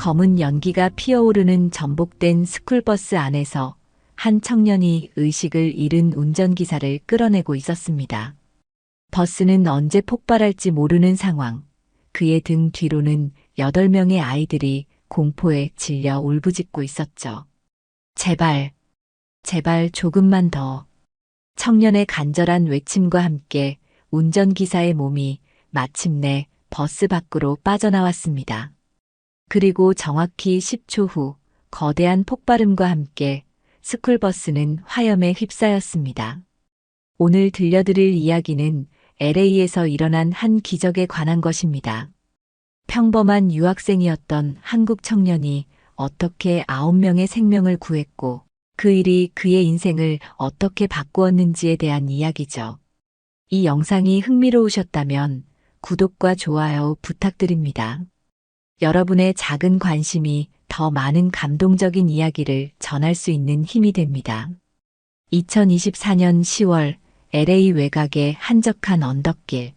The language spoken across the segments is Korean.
검은 연기가 피어오르는 전복된 스쿨버스 안에서 한 청년이 의식을 잃은 운전기사를 끌어내고 있었습니다. 버스는 언제 폭발할지 모르는 상황. 그의 등 뒤로는 8명의 아이들이 공포에 질려 울부짖고 있었죠. 제발, 제발 조금만 더. 청년의 간절한 외침과 함께 운전기사의 몸이 마침내 버스 밖으로 빠져나왔습니다. 그리고 정확히 10초 후 거대한 폭발음과 함께 스쿨버스는 화염에 휩싸였습니다. 오늘 들려드릴 이야기는 LA에서 일어난 한 기적에 관한 것입니다. 평범한 유학생이었던 한국 청년이 어떻게 9명의 생명을 구했고 그 일이 그의 인생을 어떻게 바꾸었는지에 대한 이야기죠. 이 영상이 흥미로우셨다면 구독과 좋아요 부탁드립니다. 여러분의 작은 관심이 더 많은 감동적인 이야기를 전할 수 있는 힘이 됩니다. 2024년 10월 LA 외곽의 한적한 언덕길.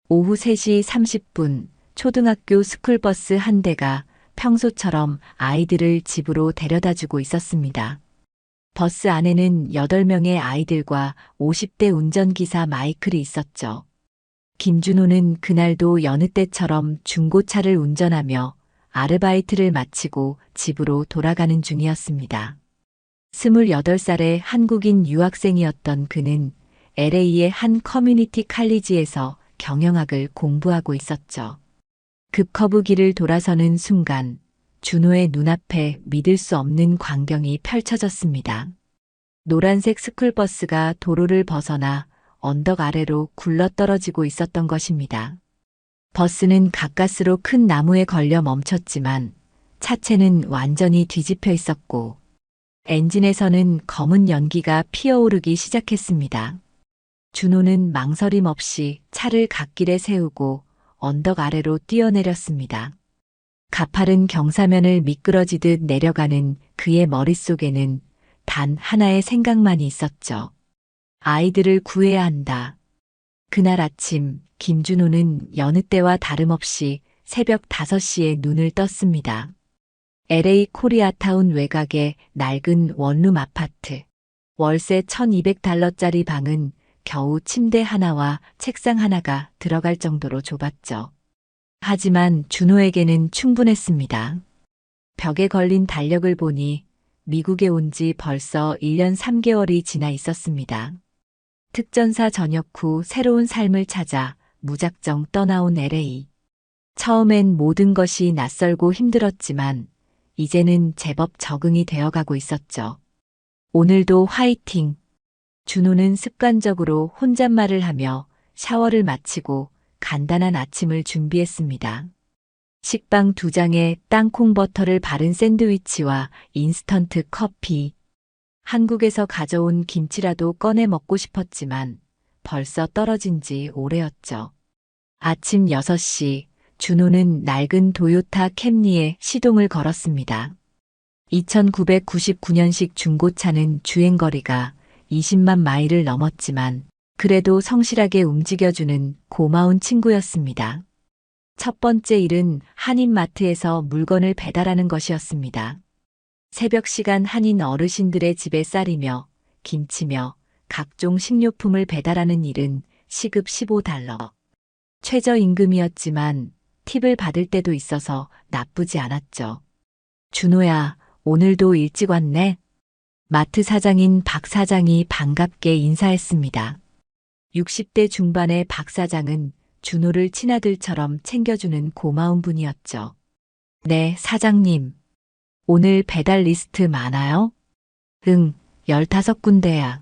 오후 3시 30분 초등학교 스쿨버스 한 대가 평소처럼 아이들을 집으로 데려다주고 있었습니다. 버스 안에는 8명의 아이들과 50대 운전기사 마이클이 있었죠. 김준호는 그날도 여느 때처럼 중고차를 운전하며 아르바이트를 마치고 집으로 돌아가는 중이었습니다. 28살의 한국인 유학생이었던 그는 LA의 한 커뮤니티 칼리지에서 경영학을 공부하고 있었죠. 급커브길을 돌아서는 순간 준호의 눈앞에 믿을 수 없는 광경이 펼쳐졌습니다. 노란색 스쿨버스가 도로를 벗어나 언덕 아래로 굴러떨어지고 있었던 것입니다. 버스는 가까스로 큰 나무에 걸려 멈췄지만 차체는 완전히 뒤집혀 있었고 엔진에서는 검은 연기가 피어오르기 시작했습니다. 준호는 망설임 없이 차를 갓길에 세우고 언덕 아래로 뛰어내렸습니다. 가파른 경사면을 미끄러지듯 내려가는 그의 머릿속에는 단 하나의 생각만이 있었죠. 아이들을 구해야 한다. 그날 아침 김준호는 여느 때와 다름없이 새벽 5시에 눈을 떴습니다. LA 코리아타운 외곽의 낡은 원룸 아파트. 월세 $1,200짜리 방은 겨우 침대 하나와 책상 하나가 들어갈 정도로 좁았죠. 하지만 준호에게는 충분했습니다. 벽에 걸린 달력을 보니 미국에 온 지 벌써 1년 3개월이 지나 있었습니다. 특전사 전역 후 새로운 삶을 찾아 무작정 떠나온 LA. 처음엔 모든 것이 낯설고 힘들었지만 이제는 제법 적응이 되어가고 있었죠. 오늘도 화이팅! 준호는 습관적으로 혼잣말을 하며 샤워를 마치고 간단한 아침을 준비했습니다. 식빵 2장에 땅콩 버터를 바른 샌드위치와 인스턴트 커피. 한국에서 가져온 김치라도 꺼내 먹고 싶었지만 벌써 떨어진 지 오래였죠. 아침 6시 준호는 낡은 도요타 캠리에 시동을 걸었습니다. 2999년식 중고차는 주행거리가 20만 마일을 넘었지만 그래도 성실하게 움직여주는 고마운 친구였습니다. 첫 번째 일은 한인마트에서 물건을 배달하는 것이었습니다. 새벽 시간 한인 어르신들의 집에 쌀이며 김치며 각종 식료품을 배달하는 일은 시급 $15. 최저임금이었지만 팁을 받을 때도 있어서 나쁘지 않았죠. 준호야, 오늘도 일찍 왔네. 마트 사장인 박 사장이 반갑게 인사했습니다. 60대 중반의 박 사장은 준호를 친아들처럼 챙겨주는 고마운 분이었죠. 네, 사장님. 오늘 배달 리스트 많아요? 응, 15군데야.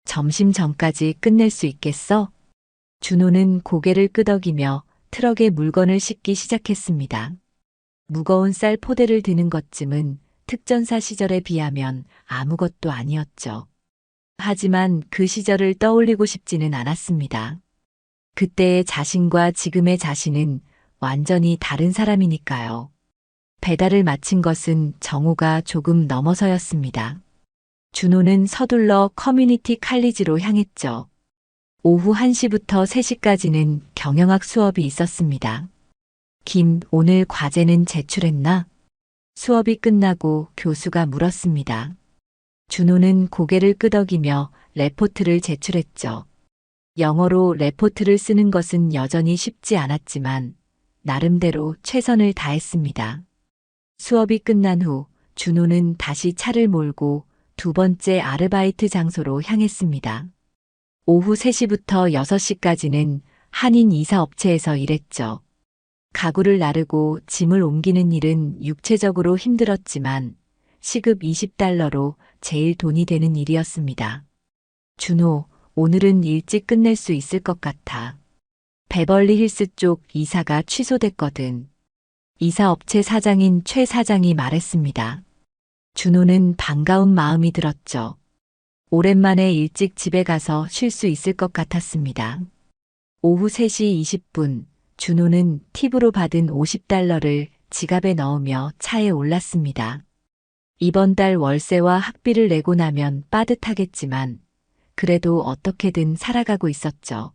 점심 전까지 끝낼 수 있겠어? 준호는 고개를 끄덕이며 트럭에 물건을 싣기 시작했습니다. 무거운 쌀 포대를 드는 것쯤은 특전사 시절에 비하면 아무것도 아니었죠. 하지만 그 시절을 떠올리고 싶지는 않았습니다. 그때의 자신과 지금의 자신은 완전히 다른 사람이니까요. 배달을 마친 것은 정오가 조금 넘어서였습니다. 준호는 서둘러 커뮤니티 칼리지로 향했죠. 오후 1시부터 3시까지는 경영학 수업이 있었습니다. 김, 오늘 과제는 제출했나? 수업이 끝나고 교수가 물었습니다. 준호는 고개를 끄덕이며 레포트를 제출했죠. 영어로 레포트를 쓰는 것은 여전히 쉽지 않았지만 나름대로 최선을 다했습니다. 수업이 끝난 후 준호는 다시 차를 몰고 두 번째 아르바이트 장소로 향했습니다. 오후 3시부터 6시까지는 한인 이사업체에서 일했죠. 가구를 나르고 짐을 옮기는 일은 육체적으로 힘들었지만 시급 $20로 제일 돈이 되는 일이었습니다. 준호, 오늘은 일찍 끝낼 수 있을 것 같아. 베벌리 힐스 쪽 이사가 취소됐거든. 이사업체 사장인 최 사장이 말했습니다. 준호는 반가운 마음이 들었죠. 오랜만에 일찍 집에 가서 쉴 수 있을 것 같았습니다. 오후 3시 20분, 준호는 팁으로 받은 $50를 지갑에 넣으며 차에 올랐습니다. 이번 달 월세와 학비를 내고 나면 빠듯하겠지만 그래도 어떻게든 살아가고 있었죠.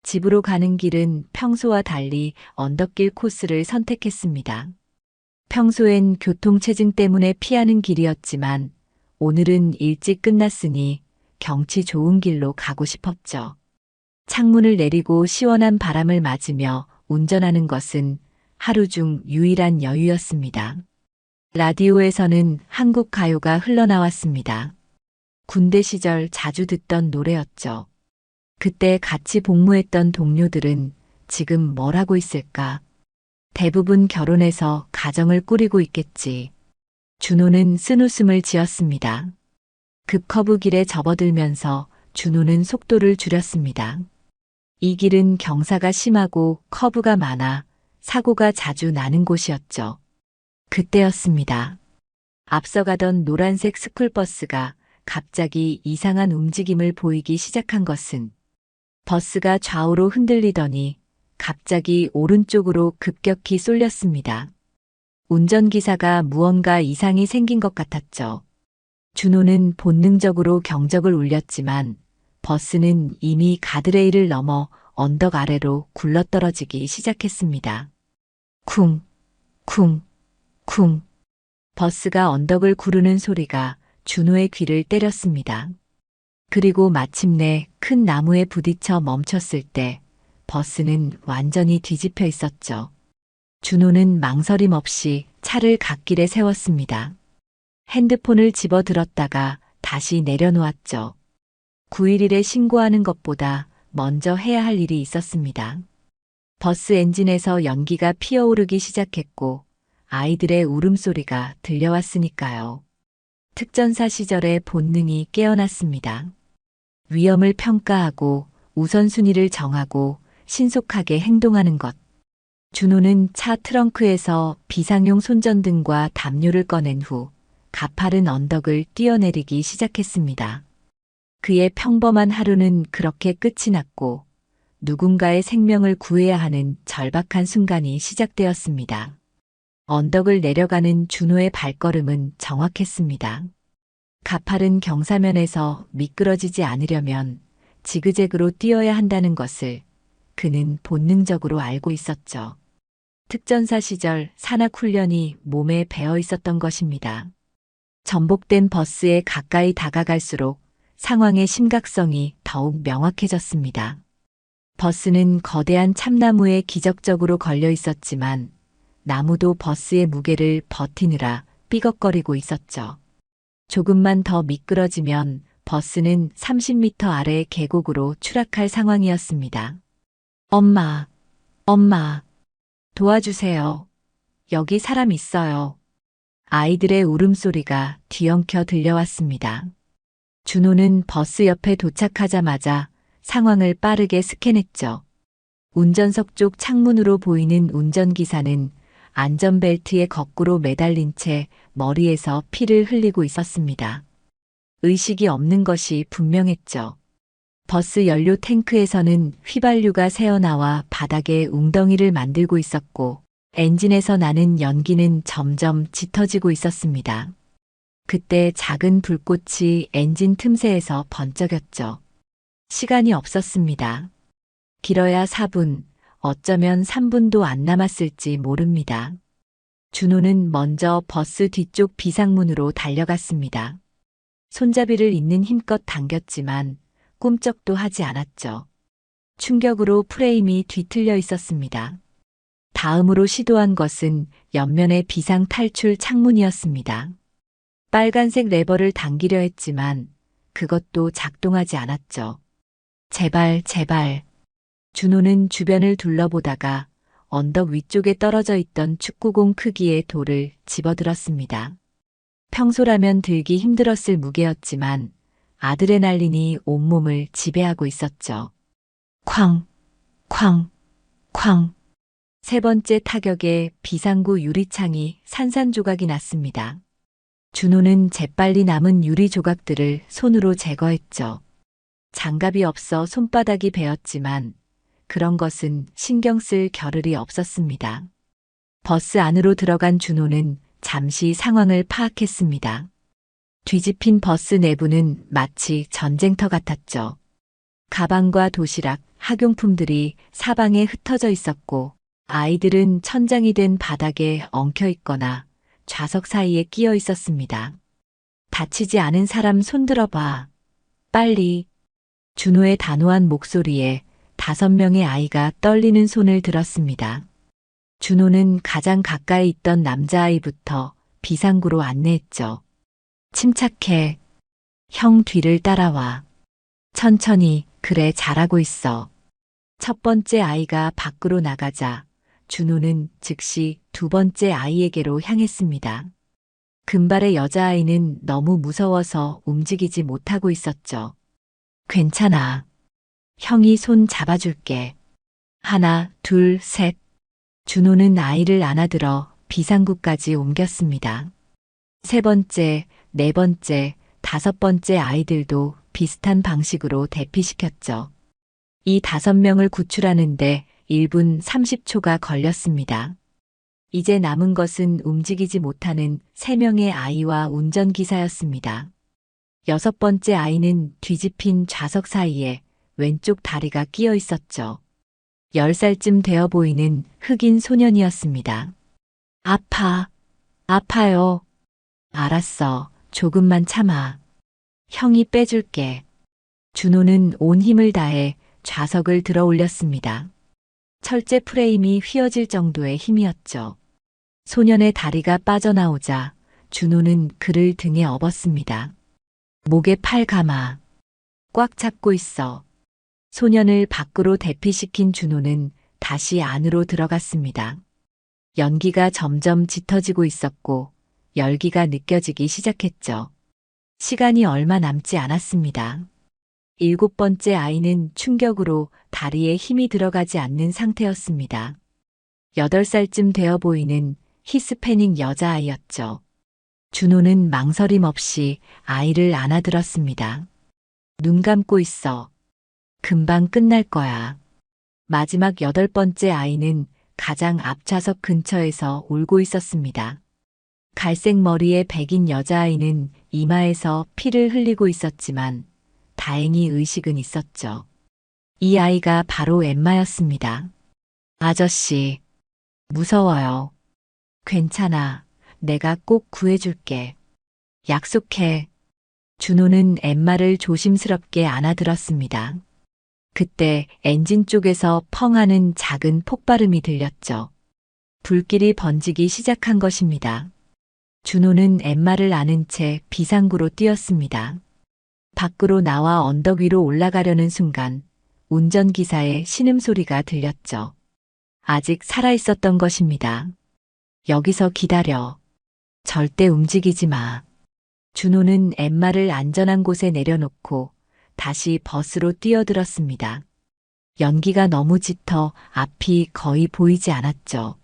집으로 가는 길은 평소와 달리 언덕길 코스를 선택했습니다. 평소엔 교통체증 때문에 피하는 길이었지만 오늘은 일찍 끝났으니 경치 좋은 길로 가고 싶었죠. 창문을 내리고 시원한 바람을 맞으며 운전하는 것은 하루 중 유일한 여유였습니다. 라디오에서는 한국 가요가 흘러나왔습니다. 군대 시절 자주 듣던 노래였죠. 그때 같이 복무했던 동료들은 지금 뭘 하고 있을까? 대부분 결혼해서 가정을 꾸리고 있겠지. 준호는 쓴웃음을 지었습니다. 급커브 길에 접어들면서 준호는 속도를 줄였습니다. 이 길은 경사가 심하고 커브가 많아 사고가 자주 나는 곳이었죠. 그때였습니다. 앞서가던 노란색 스쿨버스가 갑자기 이상한 움직임을 보이기 시작한 것은 버스가 좌우로 흔들리더니 갑자기 오른쪽으로 급격히 쏠렸습니다. 운전기사가 무언가 이상이 생긴 것 같았죠. 준호는 본능적으로 경적을 울렸지만 버스는 이미 가드레일을 넘어 언덕 아래로 굴러떨어지기 시작했습니다. 쿵, 쿵, 쿵. 버스가 언덕을 구르는 소리가 준호의 귀를 때렸습니다. 그리고 마침내 큰 나무에 부딪혀 멈췄을 때 버스는 완전히 뒤집혀 있었죠. 준호는 망설임 없이 차를 갓길에 세웠습니다. 핸드폰을 집어들었다가 다시 내려놓았죠. 911에 신고하는 것보다 먼저 해야 할 일이 있었습니다. 버스 엔진에서 연기가 피어오르기 시작했고 아이들의 울음소리가 들려왔으니까요. 특전사 시절의 본능이 깨어났습니다. 위험을 평가하고 우선순위를 정하고 신속하게 행동하는 것. 준호는 차 트렁크에서 비상용 손전등과 담요를 꺼낸 후 가파른 언덕을 뛰어내리기 시작했습니다. 그의 평범한 하루는 그렇게 끝이 났고 누군가의 생명을 구해야 하는 절박한 순간이 시작되었습니다. 언덕을 내려가는 준호의 발걸음은 정확했습니다. 가파른 경사면에서 미끄러지지 않으려면 지그재그로 뛰어야 한다는 것을 그는 본능적으로 알고 있었죠. 특전사 시절 산악훈련이 몸에 배어 있었던 것입니다. 전복된 버스에 가까이 다가갈수록 상황의 심각성이 더욱 명확해졌습니다. 버스는 거대한 참나무에 기적적으로 걸려 있었지만 나무도 버스의 무게를 버티느라 삐걱거리고 있었죠. 조금만 더 미끄러지면 버스는 30m 아래의 계곡으로 추락할 상황이었습니다. 엄마, 엄마, 도와주세요. 여기 사람 있어요. 아이들의 울음소리가 뒤엉켜 들려왔습니다. 준호는 버스 옆에 도착하자마자 상황을 빠르게 스캔했죠. 운전석 쪽 창문으로 보이는 운전기사는 안전벨트에 거꾸로 매달린 채 머리에서 피를 흘리고 있었습니다. 의식이 없는 것이 분명했죠. 버스 연료 탱크에서는 휘발유가 새어나와 바닥에 웅덩이를 만들고 있었고 엔진에서 나는 연기는 점점 짙어지고 있었습니다. 그때 작은 불꽃이 엔진 틈새에서 번쩍였죠. 시간이 없었습니다. 길어야 4분, 어쩌면 3분도 안 남았을지 모릅니다. 준호는 먼저 버스 뒤쪽 비상문으로 달려갔습니다. 손잡이를 있는 힘껏 당겼지만 꿈쩍도 하지 않았죠. 충격으로 프레임이 뒤틀려 있었습니다. 다음으로 시도한 것은 옆면의 비상 탈출 창문이었습니다. 빨간색 레버를 당기려 했지만 그것도 작동하지 않았죠. 제발, 제발. 준호는 주변을 둘러보다가 언덕 위쪽에 떨어져 있던 축구공 크기의 돌을 집어들었습니다. 평소라면 들기 힘들었을 무게였지만 아드레날린이 온몸을 지배하고 있었죠. 쾅, 쾅, 쾅. 세 번째 타격에 비상구 유리창이 산산조각이 났습니다. 준호는 재빨리 남은 유리 조각들을 손으로 제거했죠. 장갑이 없어 손바닥이 베었지만 그런 것은 신경 쓸 겨를이 없었습니다. 버스 안으로 들어간 준호는 잠시 상황을 파악했습니다. 뒤집힌 버스 내부는 마치 전쟁터 같았죠. 가방과 도시락, 학용품들이 사방에 흩어져 있었고 아이들은 천장이 된 바닥에 엉켜 있거나 좌석 사이에 끼어 있었습니다. 다치지 않은 사람 손들어봐. 빨리. 준호의 단호한 목소리에 5명의 아이가 떨리는 손을 들었습니다. 준호는 가장 가까이 있던 남자아이부터 비상구로 안내했죠. 침착해. 형 뒤를 따라와. 천천히. 그래, 잘하고 있어. 첫 번째 아이가 밖으로 나가자 준호는 즉시 두 번째 아이에게로 향했습니다. 금발의 여자아이는 너무 무서워서 움직이지 못하고 있었죠. 괜찮아. 형이 손 잡아줄게. 하나, 둘, 셋. 준호는 아이를 안아들어 비상구까지 옮겼습니다. 세 번째, 네 번째, 5번째 아이들도 비슷한 방식으로 대피시켰죠. 이 5명을 구출하는데 1분 30초가 걸렸습니다. 이제 남은 것은 움직이지 못하는 3명의 아이와 운전기사였습니다. 6번째 아이는 뒤집힌 좌석 사이에 왼쪽 다리가 끼어 있었죠. 10살쯤 되어 보이는 흑인 소년이었습니다. 아파요. 알았어. 조금만 참아. 형이 빼줄게. 준호는 온 힘을 다해 좌석을 들어 올렸습니다. 철제 프레임이 휘어질 정도의 힘이었죠. 소년의 다리가 빠져나오자 준호는 그를 등에 업었습니다. 목에 팔 감아. 꽉 잡고 있어. 소년을 밖으로 대피시킨 준호는 다시 안으로 들어갔습니다. 연기가 점점 짙어지고 있었고 열기가 느껴지기 시작했죠. 시간이 얼마 남지 않았습니다. 7번째 아이는 충격으로 다리에 힘이 들어가지 않는 상태였습니다. 8살쯤 되어 보이는 히스패닉 여자아이였죠. 준호는 망설임 없이 아이를 안아들었습니다. 눈 감고 있어. 금방 끝날 거야. 마지막 8번째 아이는 가장 앞좌석 근처에서 울고 있었습니다. 갈색 머리의 백인 여자아이는 이마에서 피를 흘리고 있었지만 다행히 의식은 있었죠. 이 아이가 바로 엠마였습니다. 아저씨, 무서워요. 괜찮아. 내가 꼭 구해줄게. 약속해. 준호는 엠마를 조심스럽게 안아들었습니다. 그때 엔진 쪽에서 펑 하는 작은 폭발음이 들렸죠. 불길이 번지기 시작한 것입니다. 준호는 엠마를 안은 채 비상구로 뛰었습니다. 밖으로 나와 언덕 위로 올라가려는 순간 운전기사의 신음소리가 들렸죠. 아직 살아있었던 것입니다. 여기서 기다려. 절대 움직이지 마. 준호는 엠마를 안전한 곳에 내려놓고 다시 버스로 뛰어들었습니다. 연기가 너무 짙어 앞이 거의 보이지 않았죠.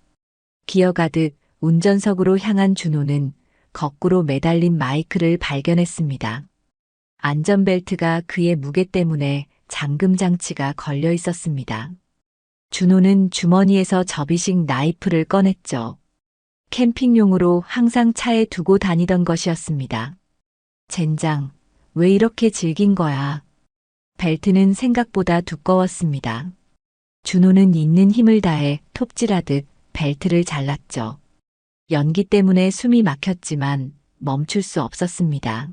기어 가득 운전석으로 향한 준호는 거꾸로 매달린 마이크를 발견했습니다. 안전벨트가 그의 무게 때문에 잠금 장치가 걸려 있었습니다. 준호는 주머니에서 접이식 나이프를 꺼냈죠. 캠핑용으로 항상 차에 두고 다니던 것이었습니다. 젠장, 왜 이렇게 질긴 거야? 벨트는 생각보다 두꺼웠습니다. 준호는 있는 힘을 다해 톱질하듯 벨트를 잘랐죠. 연기 때문에 숨이 막혔지만 멈출 수 없었습니다.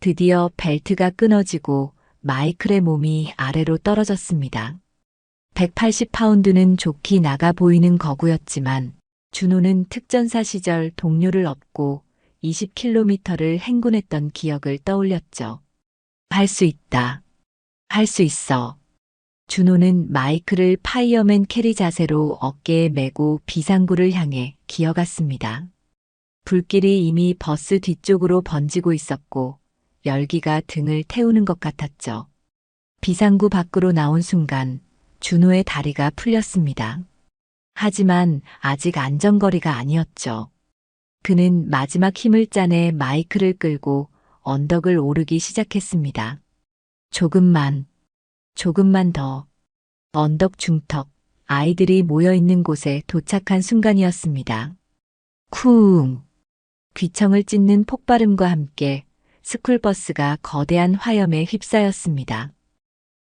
드디어 벨트가 끊어지고 마이클의 몸이 아래로 떨어졌습니다. 180파운드는 좋게 나가 보이는 거구였지만 준호는 특전사 시절 동료를 업고 20km를 행군했던 기억을 떠올렸죠. 할 수 있다. 할 수 있어. 준호는 마이클을 파이어맨 캐리 자세로 어깨에 메고 비상구를 향해 기어갔습니다. 불길이 이미 버스 뒤쪽으로 번지고 있었고 열기가 등을 태우는 것 같았죠. 비상구 밖으로 나온 순간 준호의 다리가 풀렸습니다. 하지만 아직 안전거리가 아니었죠. 그는 마지막 힘을 짜내 마이클을 끌고 언덕을 오르기 시작했습니다. 조금만 더. 언덕 중턱, 아이들이 모여있는 곳에 도착한 순간이었습니다. 쿵! 귀청을 찢는 폭발음과 함께 스쿨버스가 거대한 화염에 휩싸였습니다.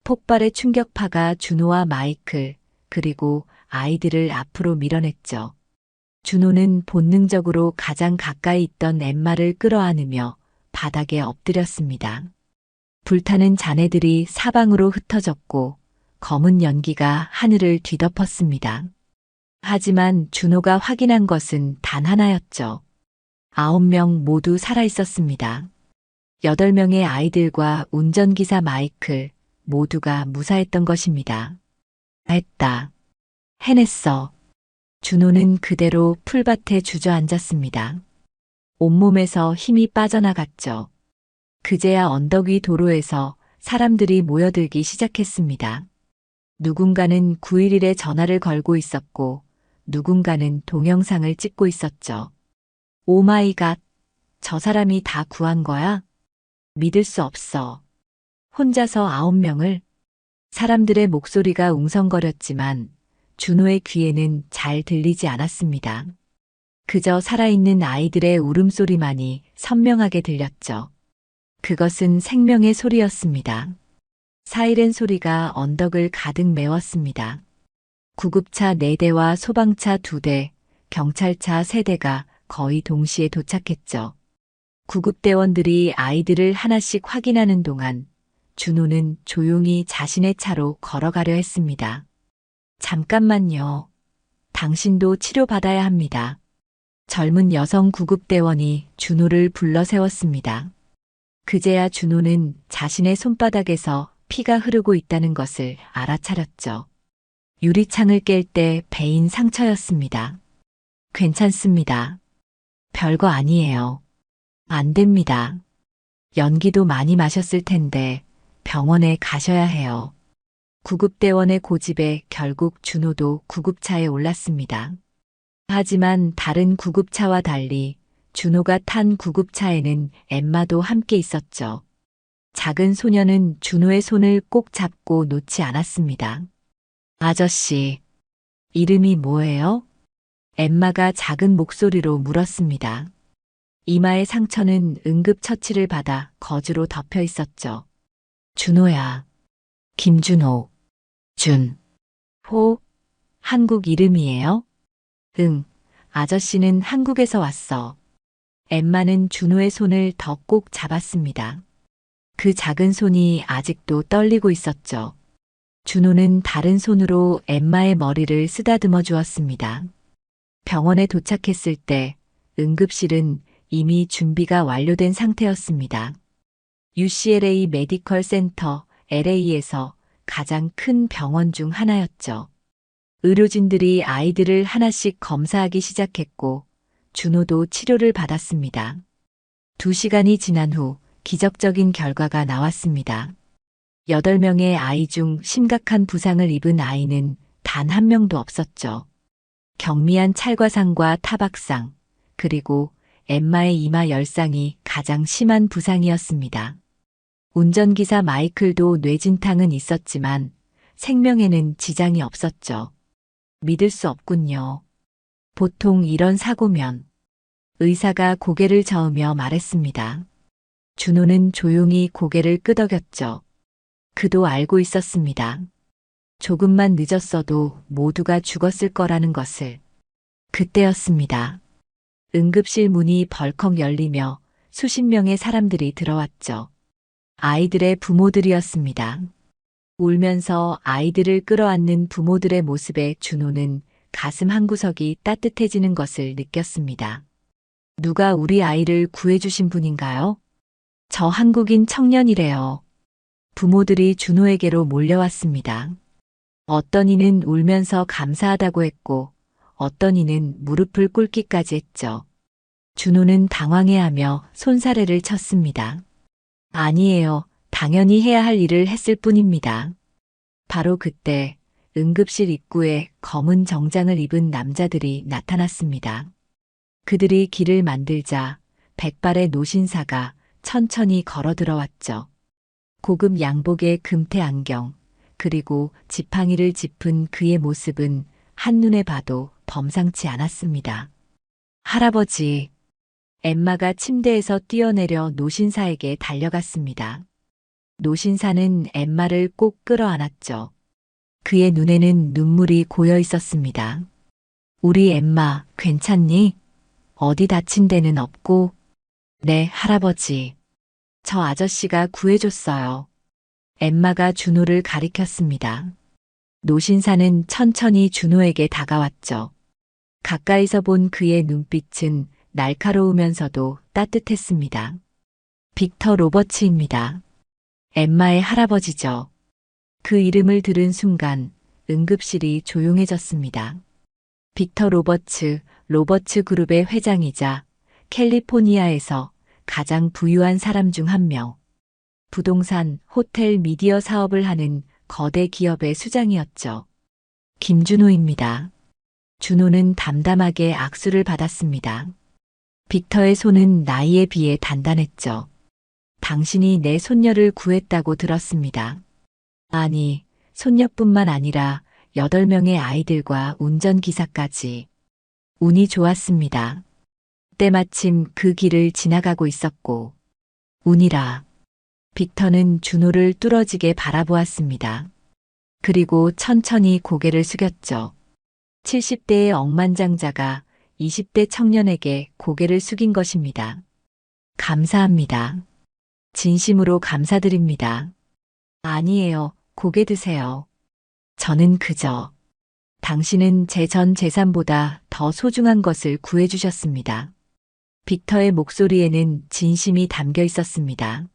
폭발의 충격파가 준호와 마이클, 그리고 아이들을 앞으로 밀어냈죠. 준호는 본능적으로 가장 가까이 있던 엠마를 끌어안으며 바닥에 엎드렸습니다. 불타는 잔해들이 사방으로 흩어졌고 검은 연기가 하늘을 뒤덮었습니다. 하지만 준호가 확인한 것은 단 하나였죠. 9명 모두 살아 있었습니다. 8명의 아이들과 운전기사 마이클 모두가 무사했던 것입니다. 했다. 해냈어. 준호는 그대로 풀밭에 주저앉았습니다. 온몸에서 힘이 빠져나갔죠. 그제야 언덕 위 도로에서 사람들이 모여들기 시작했습니다. 누군가는 911에 전화를 걸고 있었고 누군가는 동영상을 찍고 있었죠. 오 마이 갓, 저 사람이 다 구한 거야? 믿을 수 없어. 혼자서 9명을? 사람들의 목소리가 웅성거렸지만 준호의 귀에는 잘 들리지 않았습니다. 그저 살아있는 아이들의 울음소리만이 선명하게 들렸죠. 그것은 생명의 소리였습니다. 사이렌 소리가 언덕을 가득 메웠습니다. 구급차 4대와 소방차 2대, 경찰차 3대가 거의 동시에 도착했죠. 구급대원들이 아이들을 하나씩 확인하는 동안 준호는 조용히 자신의 차로 걸어가려 했습니다. 잠깐만요. 당신도 치료받아야 합니다. 젊은 여성 구급대원이 준호를 불러 세웠습니다. 그제야 준호는 자신의 손바닥에서 피가 흐르고 있다는 것을 알아차렸죠. 유리창을 깰 때 베인 상처였습니다. 괜찮습니다. 별거 아니에요. 안 됩니다. 연기도 많이 마셨을 텐데 병원에 가셔야 해요. 구급대원의 고집에 결국 준호도 구급차에 올랐습니다. 하지만 다른 구급차와 달리 준호가 탄 구급차에는 엠마도 함께 있었죠. 작은 소녀는 준호의 손을 꼭 잡고 놓지 않았습니다. 아저씨, 이름이 뭐예요? 엠마가 작은 목소리로 물었습니다. 이마의 상처는 응급처치를 받아 거즈로 덮여 있었죠. 준호야. 김준호. 호. 한국 이름이에요? 응. 아저씨는 한국에서 왔어. 엠마는 준호의 손을 더 꼭 잡았습니다. 그 작은 손이 아직도 떨리고 있었죠. 준호는 다른 손으로 엠마의 머리를 쓰다듬어 주었습니다. 병원에 도착했을 때 응급실은 이미 준비가 완료된 상태였습니다. UCLA 메디컬 센터 LA에서 가장 큰 병원 중 하나였죠. 의료진들이 아이들을 하나씩 검사하기 시작했고 준호도 치료를 받았습니다. 2시간이 지난 후 기적적인 결과가 나왔습니다. 8명의 아이 중 심각한 부상을 입은 아이는 단 1명도 없었죠. 경미한 찰과상과 타박상, 그리고 엠마의 이마 열상이 가장 심한 부상이었습니다. 운전기사 마이클도 뇌진탕은 있었지만 생명에는 지장이 없었죠. 믿을 수 없군요. 보통 이런 사고면 의사가 고개를 저으며 말했습니다. 준호는 조용히 고개를 끄덕였죠. 그도 알고 있었습니다. 조금만 늦었어도 모두가 죽었을 거라는 것을. 그때였습니다. 응급실 문이 벌컥 열리며 수십 명의 사람들이 들어왔죠. 아이들의 부모들이었습니다. 울면서 아이들을 끌어안는 부모들의 모습에 준호는 가슴 한구석이 따뜻해지는 것을 느꼈습니다. 누가 우리 아이를 구해주신 분인가요? 저 한국인 청년이래요. 부모들이 준호에게로 몰려왔습니다. 어떤 이는 울면서 감사하다고 했고, 어떤 이는 무릎을 꿇기까지 했죠. 준호는 당황해하며 손사래를 쳤습니다. 아니에요. 당연히 해야 할 일을 했을 뿐입니다. 바로 그때 응급실 입구에 검은 정장을 입은 남자들이 나타났습니다. 그들이 길을 만들자 백발의 노신사가 천천히 걸어 들어왔죠. 고급 양복에 금태 안경, 그리고 지팡이를 짚은 그의 모습은 한눈에 봐도 범상치 않았습니다. 할아버지, 엠마가 침대에서 뛰어내려 노신사에게 달려갔습니다. 노신사는 엠마를 꼭 끌어안았죠. 그의 눈에는 눈물이 고여 있었습니다. 우리 엠마, 괜찮니? 어디 다친 데는 없고? 네, 할아버지. 저 아저씨가 구해줬어요. 엠마가 준호를 가리켰습니다. 노신사는 천천히 준호에게 다가왔죠. 가까이서 본 그의 눈빛은 날카로우면서도 따뜻했습니다. 빅터 로버츠입니다. 엠마의 할아버지죠. 그 이름을 들은 순간 응급실이 조용해졌습니다. 빅터 로버츠, 로버츠 그룹의 회장이자 캘리포니아에서 가장 부유한 사람 중 한 명. 부동산, 호텔, 미디어 사업을 하는 거대 기업의 수장이었죠. 김준호입니다. 준호는 담담하게 악수를 받았습니다. 빅터의 손은 나이에 비해 단단했죠. 당신이 내 손녀를 구했다고 들었습니다. 아니, 손녀뿐만 아니라 8명의 아이들과 운전기사까지. 운이 좋았습니다. 때마침 그 길을 지나가고 있었고, 운이라. 빅터는 준호를 뚫어지게 바라보았습니다. 그리고 천천히 고개를 숙였죠. 70대의 억만장자가 20대 청년에게 고개를 숙인 것입니다. 감사합니다. 진심으로 감사드립니다. 아니에요. 고개 드세요. 저는 그저 당신은 제 전 재산보다 더 소중한 것을 구해주셨습니다. 빅터의 목소리에는 진심이 담겨 있었습니다.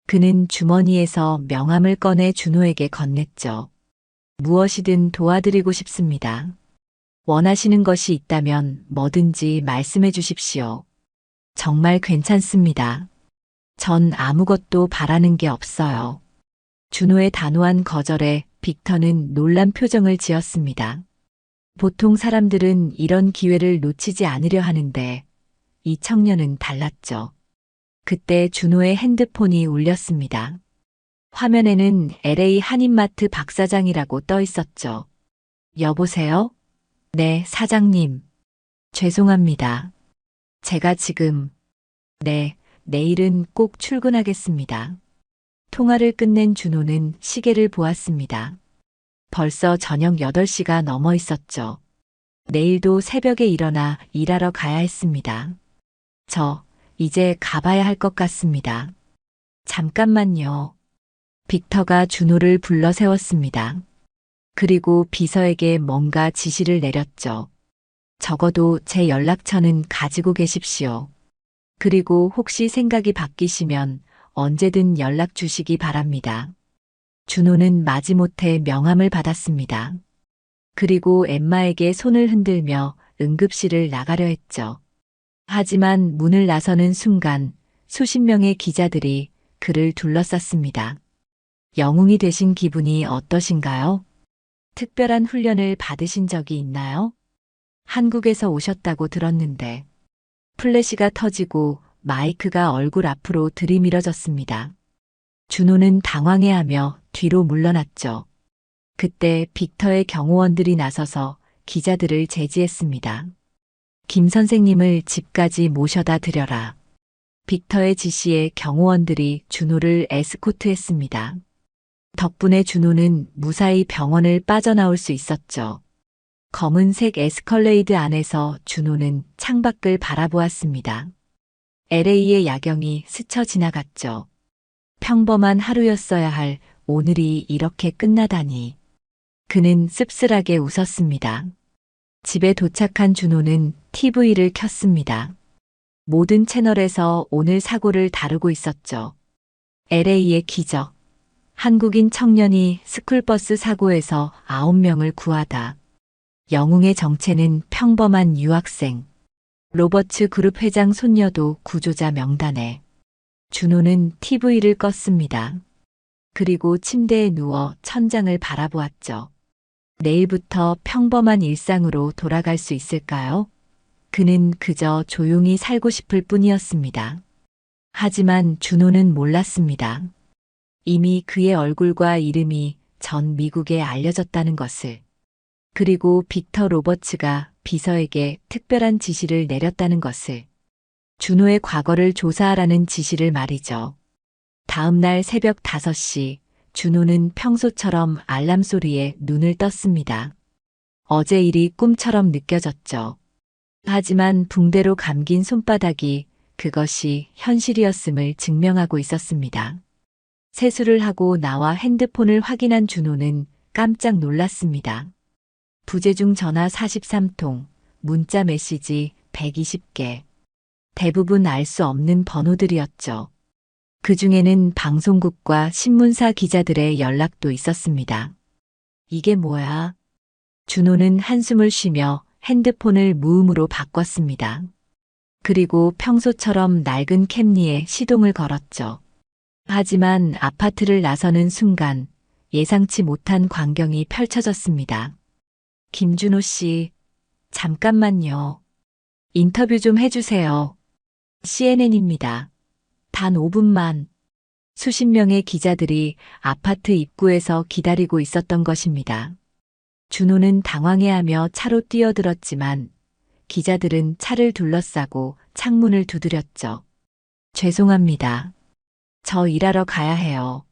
그는 주머니에서 명함을 꺼내 준호에게 건넸죠. 무엇이든 도와드리고 싶습니다. 원하시는 것이 있다면 뭐든지 말씀해 주십시오. 정말 괜찮습니다. 전 아무것도 바라는 게 없어요. 준호의 단호한 거절에 빅터는 놀란 표정을 지었습니다. 보통 사람들은 이런 기회를 놓치지 않으려 하는데 이 청년은 달랐죠. 그때 준호의 핸드폰이 울렸습니다. 화면에는 LA 한인마트 박사장이라고 떠 있었죠. 여보세요? 네, 사장님. 죄송합니다. 제가 지금, 네, 내일은 꼭 출근하겠습니다. 통화를 끝낸 준호는 시계를 보았습니다. 벌써 저녁 8시가 넘어 있었죠. 내일도 새벽에 일어나 일하러 가야 했습니다. 이제 가봐야 할 것 같습니다. 잠깐만요. 빅터가 준호를 불러 세웠습니다. 그리고 비서에게 뭔가 지시를 내렸죠. 적어도 제 연락처는 가지고 계십시오. 그리고 혹시 생각이 바뀌시면 언제든 연락 주시기 바랍니다. 준호는 마지못해 명함을 받았습니다. 그리고 엠마에게 손을 흔들며 응급실을 나가려 했죠. 하지만 문을 나서는 순간 수십 명의 기자들이 그를 둘러쌌습니다. 영웅이 되신 기분이 어떠신가요? 특별한 훈련을 받으신 적이 있나요? 한국에서 오셨다고 들었는데. 플래시가 터지고 마이크가 얼굴 앞으로 들이밀어졌습니다. 준호는 당황해하며 뒤로 물러났죠. 그때 빅터의 경호원들이 나서서 기자들을 제지했습니다. 김 선생님을 집까지 모셔다 드려라. 빅터의 지시에 경호원들이 준호를 에스코트했습니다. 덕분에 준호는 무사히 병원을 빠져나올 수 있었죠. 검은색 에스컬레이드 안에서 준호는 창밖을 바라보았습니다. LA의 야경이 스쳐 지나갔죠. 평범한 하루였어야 할 오늘이 이렇게 끝나다니. 그는 씁쓸하게 웃었습니다. 집에 도착한 준호는 TV를 켰습니다. 모든 채널에서 오늘 사고를 다루고 있었죠. LA의 기적. 한국인 청년이 스쿨버스 사고에서 9명을 구하다. 영웅의 정체는 평범한 유학생. 로버츠 그룹 회장 손녀도 구조자 명단에. 준호는 TV를 껐습니다. 그리고 침대에 누워 천장을 바라보았죠. 내일부터 평범한 일상으로 돌아갈 수 있을까요? 그는 그저 조용히 살고 싶을 뿐이었습니다. 하지만 준호는 몰랐습니다. 이미 그의 얼굴과 이름이 전 미국에 알려졌다는 것을. 그리고 빅터 로버츠가 비서에게 특별한 지시를 내렸다는 것을. 준호의 과거를 조사하라는 지시를 말이죠. 다음 날 새벽 5시, 준호는 평소처럼 알람 소리에 눈을 떴습니다. 어제 일이 꿈처럼 느껴졌죠. 하지만 붕대로 감긴 손바닥이 그것이 현실이었음을 증명하고 있었습니다. 세수를 하고 나와 핸드폰을 확인한 준호는 깜짝 놀랐습니다. 부재중 전화 43통, 문자 메시지 120개. 대부분 알 수 없는 번호들이었죠. 그 중에는 방송국과 신문사 기자들의 연락도 있었습니다. 이게 뭐야? 준호는 한숨을 쉬며 핸드폰을 무음으로 바꿨습니다. 그리고 평소처럼 낡은 캠리에 시동을 걸었죠. 하지만 아파트를 나서는 순간 예상치 못한 광경이 펼쳐졌습니다. 김준호 씨, 잠깐만요. 인터뷰 좀 해주세요. CNN입니다. 단 5분만. 수십 명의 기자들이 아파트 입구에서 기다리고 있었던 것입니다. 준호는 당황해하며 차로 뛰어들었지만 기자들은 차를 둘러싸고 창문을 두드렸죠. 죄송합니다. 저 일하러 가야 해요.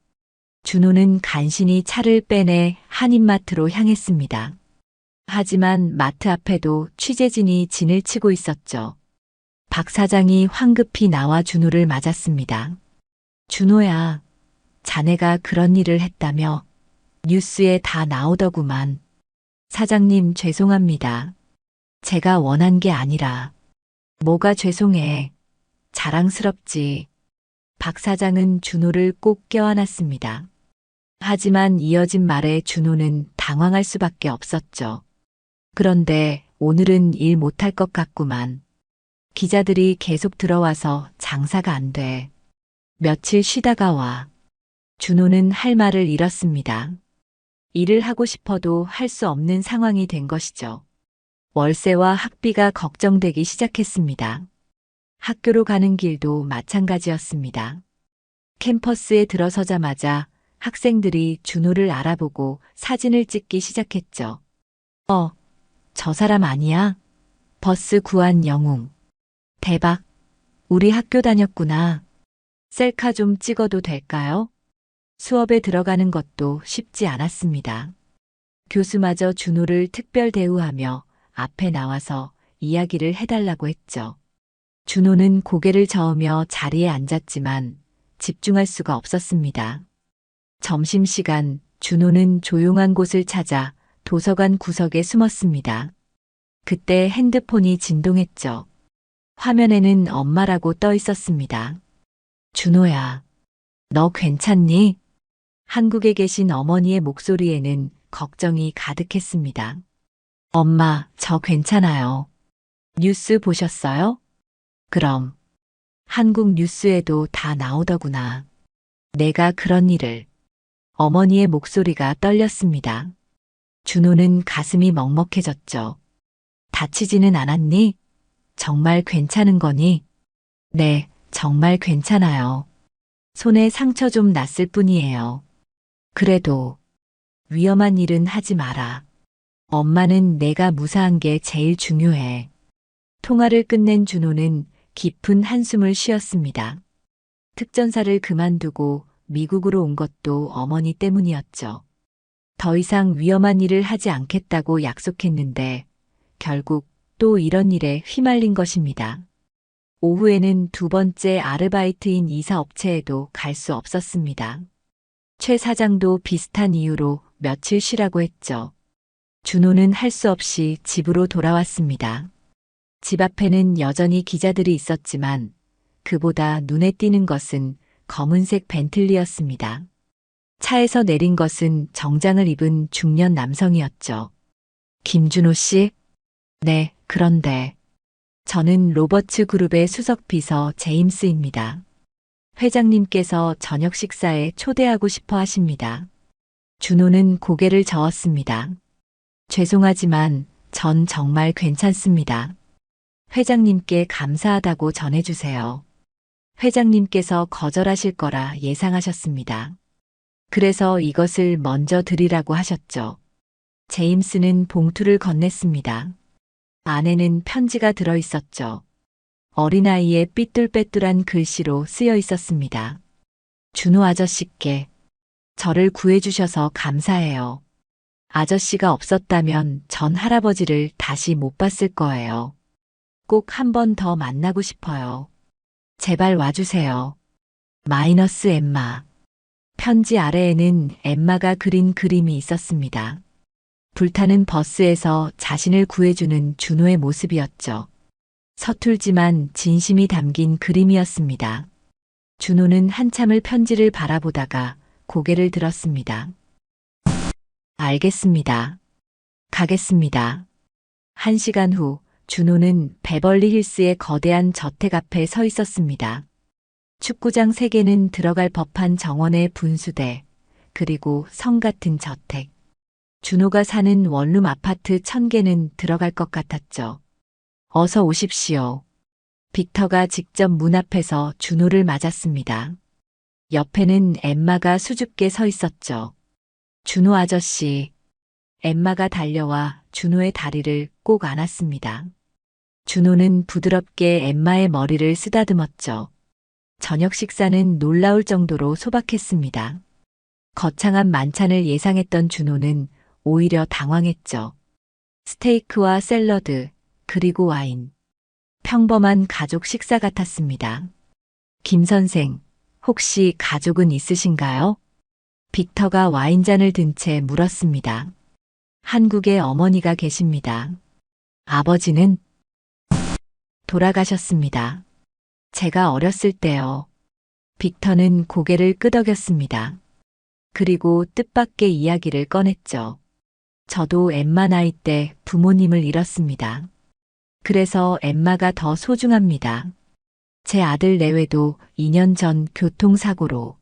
준호는 간신히 차를 빼내 한인마트로 향했습니다. 하지만 마트 앞에도 취재진이 진을 치고 있었죠. 박 사장이 황급히 나와 준호를 맞았습니다. 준호야, 자네가 그런 일을 했다며? 뉴스에 다 나오더구만. 사장님 죄송합니다. 제가 원한 게 아니라. 뭐가 죄송해. 자랑스럽지. 박 사장은 준호를 꼭 껴안았습니다. 하지만 이어진 말에 준호는 당황할 수밖에 없었죠. 그런데 오늘은 일 못할 것 같구만. 기자들이 계속 들어와서 장사가 안 돼. 며칠 쉬다가 와. 준호는 할 말을 잃었습니다. 일을 하고 싶어도 할 수 없는 상황이 된 것이죠. 월세와 학비가 걱정되기 시작했습니다. 학교로 가는 길도 마찬가지였습니다. 캠퍼스에 들어서자마자 학생들이 준호를 알아보고 사진을 찍기 시작했죠. 저 사람 아니야? 버스 구한 영웅. 대박. 우리 학교 다녔구나. 셀카 좀 찍어도 될까요? 수업에 들어가는 것도 쉽지 않았습니다. 교수마저 준호를 특별 대우하며 앞에 나와서 이야기를 해달라고 했죠. 준호는 고개를 저으며 자리에 앉았지만 집중할 수가 없었습니다. 점심시간 준호는 조용한 곳을 찾아 도서관 구석에 숨었습니다. 그때 핸드폰이 진동했죠. 화면에는 엄마라고 떠 있었습니다. 준호야, 너 괜찮니? 한국에 계신 어머니의 목소리에는 걱정이 가득했습니다. 엄마, 저 괜찮아요. 뉴스 보셨어요? 그럼. 한국 뉴스에도 다 나오더구나. 내가 그런 일을. 어머니의 목소리가 떨렸습니다. 준호는 가슴이 먹먹해졌죠. 다치지는 않았니? 정말 괜찮은 거니? 네, 정말 괜찮아요. 손에 상처 좀 났을 뿐이에요. 그래도 위험한 일은 하지 마라. 엄마는 내가 무사한 게 제일 중요해. 통화를 끝낸 준호는 깊은 한숨을 쉬었습니다. 특전사를 그만두고 미국으로 온 것도 어머니 때문이었죠. 더 이상 위험한 일을 하지 않겠다고 약속했는데 결국 또 이런 일에 휘말린 것입니다. 오후에는 두 번째 아르바이트인 이사 업체에도 갈 수 없었습니다. 최 사장도 비슷한 이유로 며칠 쉬라고 했죠. 준호는 할 수 없이 집으로 돌아왔습니다. 집 앞에는 여전히 기자들이 있었지만 그보다 눈에 띄는 것은 검은색 벤틀리였습니다. 차에서 내린 것은 정장을 입은 중년 남성이었죠. 김준호 씨? 네, 그런데 저는 로버츠 그룹의 수석 비서 제임스입니다. 회장님께서 저녁 식사에 초대하고 싶어 하십니다. 준호는 고개를 저었습니다. 죄송하지만 전 정말 괜찮습니다. 회장님께 감사하다고 전해주세요. 회장님께서 거절하실 거라 예상하셨습니다. 그래서 이것을 먼저 드리라고 하셨죠. 제임스는 봉투를 건넸습니다. 안에는 편지가 들어 있었죠. 어린아이의 삐뚤빼뚤한 글씨로 쓰여 있었습니다. 준호 아저씨께 저를 구해주셔서 감사해요. 아저씨가 없었다면 전 할아버지를 다시 못 봤을 거예요. 꼭 한 번 더 만나고 싶어요. 제발 와주세요. 마이너스 엠마. 편지 아래에는 엠마가 그린 그림이 있었습니다. 불타는 버스에서 자신을 구해주는 준호의 모습이었죠. 서툴지만 진심이 담긴 그림이었습니다. 준호는 한참을 편지를 바라보다가 고개를 들었습니다. 알겠습니다. 가겠습니다. 1시간 후 준호는 베벌리 힐스의 거대한 저택 앞에 서 있었습니다. 축구장 3개는 들어갈 법한 정원의 분수대, 그리고 성 같은 저택. 준호가 사는 원룸 아파트 1000개는 들어갈 것 같았죠. 어서 오십시오. 빅터가 직접 문 앞에서 준호를 맞았습니다. 옆에는 엠마가 수줍게 서 있었죠. 준호 아저씨. 엠마가 달려와 준호의 다리를 꼭 안았습니다. 준호는 부드럽게 엠마의 머리를 쓰다듬었죠. 저녁 식사는 놀라울 정도로 소박했습니다. 거창한 만찬을 예상했던 준호는 오히려 당황했죠. 스테이크와 샐러드, 그리고 와인. 평범한 가족 식사 같았습니다. 김 선생, 혹시 가족은 있으신가요? 빅터가 와인잔을 든 채 물었습니다. 한국에 어머니가 계십니다. 아버지는 돌아가셨습니다. 제가 어렸을 때요. 빅터는 고개를 끄덕였습니다. 그리고 뜻밖의 이야기를 꺼냈죠. 저도 엠마 나이 때 부모님을 잃었습니다. 그래서 엠마가 더 소중합니다. 제 아들 내외도 2년 전 교통사고로.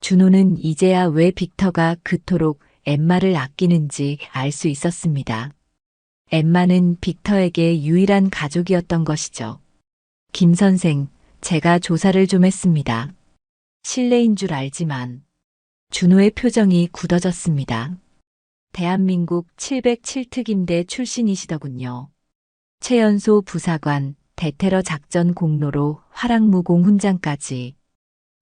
준호는 이제야 왜 빅터가 그토록 엠마를 아끼는지 알 수 있었습니다. 엠마는 빅터에게 유일한 가족이었던 것이죠. 김 선생, 제가 조사를 좀 했습니다. 실례인 줄 알지만 준호의 표정이 굳어졌습니다. 대한민국 707특임대 출신이시더군요. 최연소 부사관, 대테러 작전 공로로 화랑무공 훈장까지.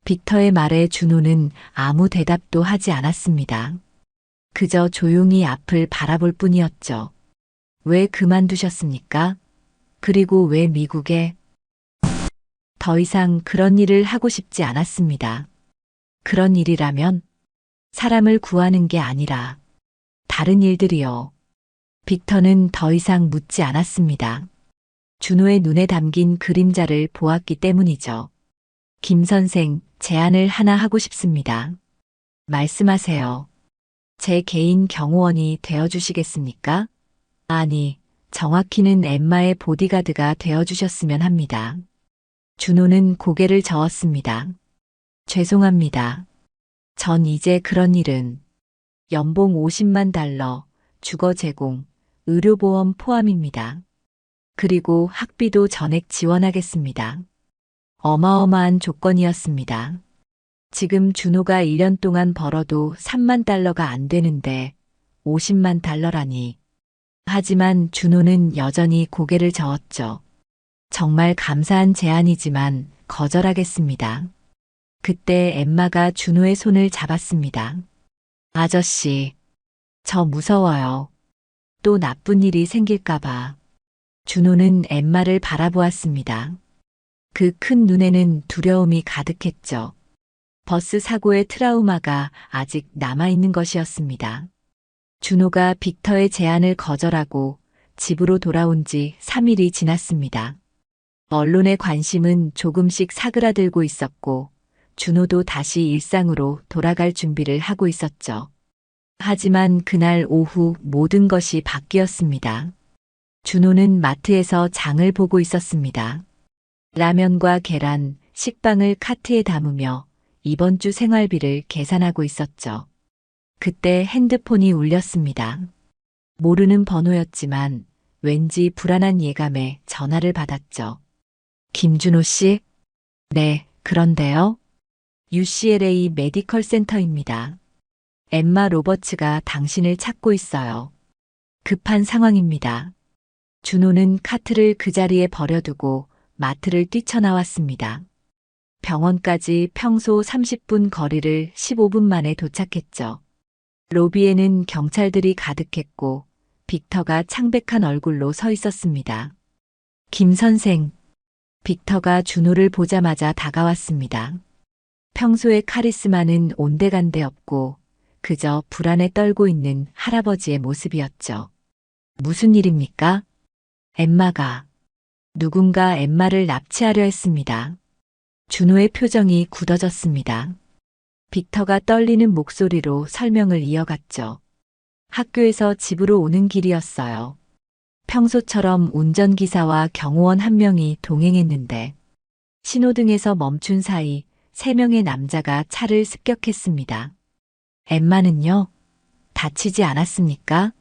빅터의 말에 준호는 아무 대답도 하지 않았습니다. 그저 조용히 앞을 바라볼 뿐이었죠. 왜 그만두셨습니까? 그리고 왜 미국에? 더 이상 그런 일을 하고 싶지 않았습니다. 그런 일이라면 사람을 구하는 게 아니라 다른 일들이요. 빅터는 더 이상 묻지 않았습니다. 준호의 눈에 담긴 그림자를 보았기 때문이죠. 김 선생, 제안을 하나 하고 싶습니다. 말씀하세요. 제 개인 경호원이 되어주시겠습니까? 아니, 정확히는 엠마의 보디가드가 되어주셨으면 합니다. 준호는 고개를 저었습니다. 죄송합니다. 전 이제 그런 일은 연봉 50만 달러, 주거 제공, 의료보험 포함입니다. 그리고 학비도 전액 지원하겠습니다. 어마어마한 조건이었습니다. 지금 준호가 1년 동안 벌어도 3만 달러가 안 되는데 50만 달러라니. 하지만 준호는 여전히 고개를 저었죠. 정말 감사한 제안이지만 거절하겠습니다. 그때 엠마가 준호의 손을 잡았습니다. 아저씨, 저 무서워요. 또 나쁜 일이 생길까봐. 준호는 엠마를 바라보았습니다. 그 큰 눈에는 두려움이 가득했죠. 버스 사고의 트라우마가 아직 남아있는 것이었습니다. 준호가 빅터의 제안을 거절하고 집으로 돌아온 지 3일이 지났습니다. 언론의 관심은 조금씩 사그라들고 있었고 준호도 다시 일상으로 돌아갈 준비를 하고 있었죠. 하지만 그날 오후 모든 것이 바뀌었습니다. 준호는 마트에서 장을 보고 있었습니다. 라면과 계란, 식빵을 카트에 담으며 이번 주 생활비를 계산하고 있었죠. 그때 핸드폰이 울렸습니다. 모르는 번호였지만 왠지 불안한 예감에 전화를 받았죠. 김준호 씨? 네, 그런데요. UCLA 메디컬 센터입니다. 엠마 로버츠가 당신을 찾고 있어요. 급한 상황입니다. 준호는 카트를 그 자리에 버려두고 마트를 뛰쳐나왔습니다. 병원까지 평소 30분 거리를 15분 만에 도착했죠. 로비에는 경찰들이 가득했고 빅터가 창백한 얼굴로 서 있었습니다. 김 선생. 빅터가 준호를 보자마자 다가왔습니다. 평소의 카리스마는 온데간데 없고 그저 불안에 떨고 있는 할아버지의 모습이었죠. 무슨 일입니까? 엠마가. 누군가 엠마를 납치하려 했습니다. 준호의 표정이 굳어졌습니다. 빅터가 떨리는 목소리로 설명을 이어갔죠. 학교에서 집으로 오는 길이었어요. 평소처럼 운전기사와 경호원 한 명이 동행했는데 신호등에서 멈춘 사이 3명의 남자가 차를 습격했습니다. 엠마는요? 다치지 않았습니까?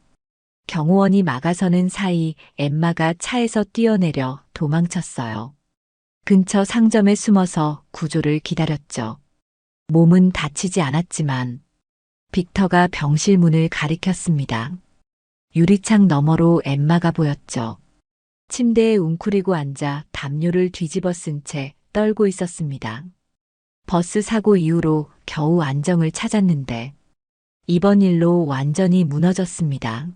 경호원이 막아서는 사이 엠마가 차에서 뛰어내려 도망쳤어요. 근처 상점에 숨어서 구조를 기다렸죠. 몸은 다치지 않았지만 빅터가 병실 문을 가리켰습니다. 유리창 너머로 엠마가 보였죠. 침대에 웅크리고 앉아 담요를 뒤집어 쓴 채 떨고 있었습니다. 버스 사고 이후로 겨우 안정을 찾았는데 이번 일로 완전히 무너졌습니다.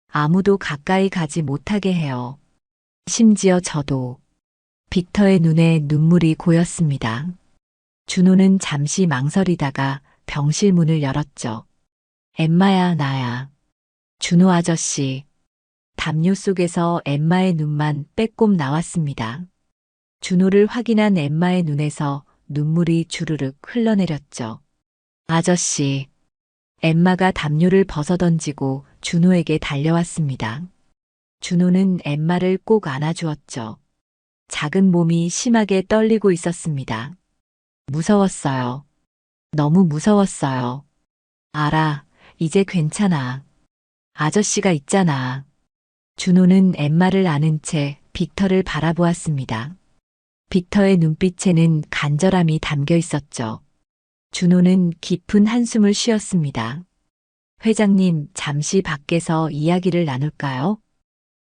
아무도 가까이 가지 못하게 해요. 심지어 저도. 빅터의 눈에 눈물이 고였습니다. 준호는 잠시 망설이다가 병실 문을 열었죠. 엠마야, 나야. 준호 아저씨. 담요 속에서 엠마의 눈만 빼꼼 나왔습니다. 준호를 확인한 엠마의 눈에서 눈물이 주르륵 흘러내렸죠. 아저씨. 엠마가 담요를 벗어던지고 준호에게 달려왔습니다. 준호는 엠마를 꼭 안아주었죠. 작은 몸이 심하게 떨리고 있었습니다. 무서웠어요. 너무 무서웠어요. 알아, 이제 괜찮아. 아저씨가 있잖아. 준호는 엠마를 안은 채 빅터를 바라보았습니다. 빅터의 눈빛에는 간절함이 담겨 있었죠. 준호는 깊은 한숨을 쉬었습니다. 회장님, 잠시 밖에서 이야기를 나눌까요?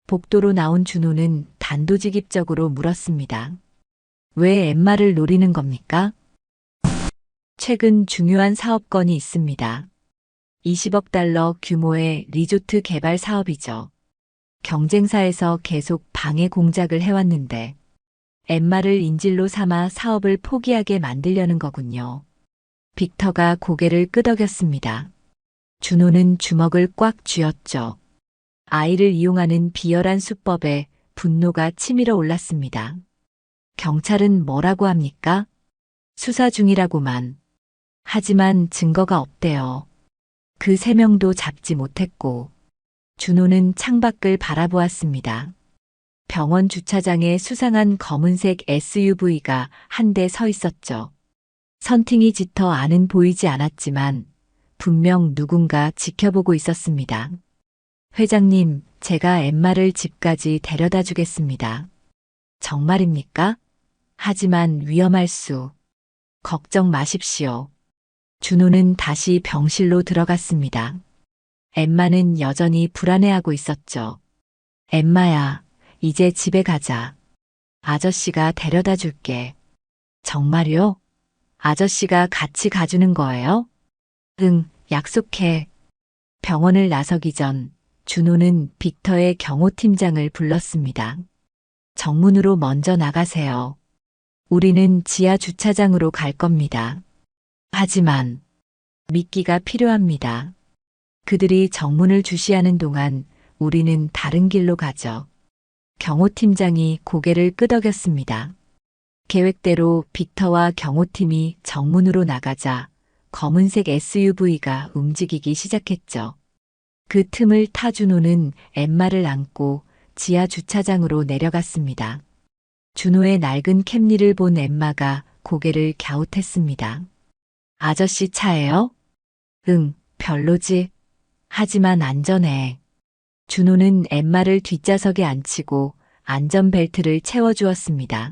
복도로 나온 준호는 단도직입적으로 물었습니다. 왜 엠마를 노리는 겁니까? 최근 중요한 사업건이 있습니다. 20억 달러 규모의 리조트 개발 사업이죠. 경쟁사에서 계속 방해 공작을 해왔는데 엠마를 인질로 삼아 사업을 포기하게 만들려는 거군요. 빅터가 고개를 끄덕였습니다. 준호는 주먹을 꽉 쥐었죠. 아이를 이용하는 비열한 수법에 분노가 치밀어 올랐습니다. 경찰은 뭐라고 합니까? 수사 중이라고만. 하지만 증거가 없대요. 그 3명도 잡지 못했고. 준호는 창밖을 바라보았습니다. 병원 주차장에 수상한 검은색 SUV가 한 대 서 있었죠. 선팅이 짙어 안은 보이지 않았지만 분명 누군가 지켜보고 있었습니다. 회장님, 제가 엠마를 집까지 데려다 주겠습니다. 정말입니까? 하지만 위험할 수. 걱정 마십시오. 준호는 다시 병실로 들어갔습니다. 엠마는 여전히 불안해하고 있었죠. 엠마야, 이제 집에 가자. 아저씨가 데려다 줄게. 정말요? 아저씨가 같이 가주는 거예요? 응, 약속해. 병원을 나서기 전 준호는 빅터의 경호팀장을 불렀습니다. 정문으로 먼저 나가세요. 우리는 지하 주차장으로 갈 겁니다. 하지만 미끼가 필요합니다. 그들이 정문을 주시하는 동안 우리는 다른 길로 가죠. 경호팀장이 고개를 끄덕였습니다. 계획대로 빅터와 경호팀이 정문으로 나가자 검은색 SUV가 움직이기 시작했죠. 그 틈을 타 준호는 엠마를 안고 지하 주차장으로 내려갔습니다. 준호의 낡은 캠리를 본 엠마가 고개를 갸웃했습니다. 아저씨 차예요? 응, 별로지. 하지만 안전해. 준호는 엠마를 뒷좌석에 앉히고 안전벨트를 채워주었습니다.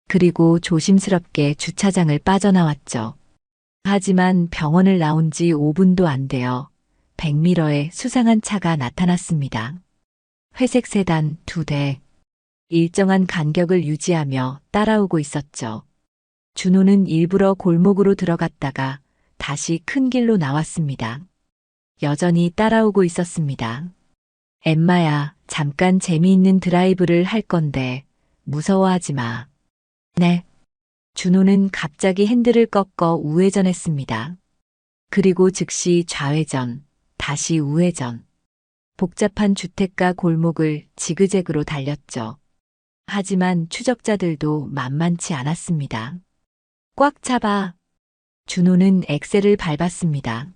그리고 조심스럽게 주차장을 빠져나왔죠. 하지만 병원을 나온 지 5분도 안 되어 백미러에 수상한 차가 나타났습니다. 회색 세단 2대. 일정한 간격을 유지하며 따라오고 있었죠. 준호는 일부러 골목으로 들어갔다가 다시 큰 길로 나왔습니다. 여전히 따라오고 있었습니다. 엠마야, 잠깐 재미있는 드라이브를 할 건데 무서워하지 마. 네. 준호는 갑자기 핸들을 꺾어 우회전했습니다. 그리고 즉시 좌회전, 다시 우회전. 복잡한 주택가 골목을 지그재그로 달렸죠. 하지만 추적자들도 만만치 않았습니다. 꽉 잡아. 준호는 엑셀을 밟았습니다.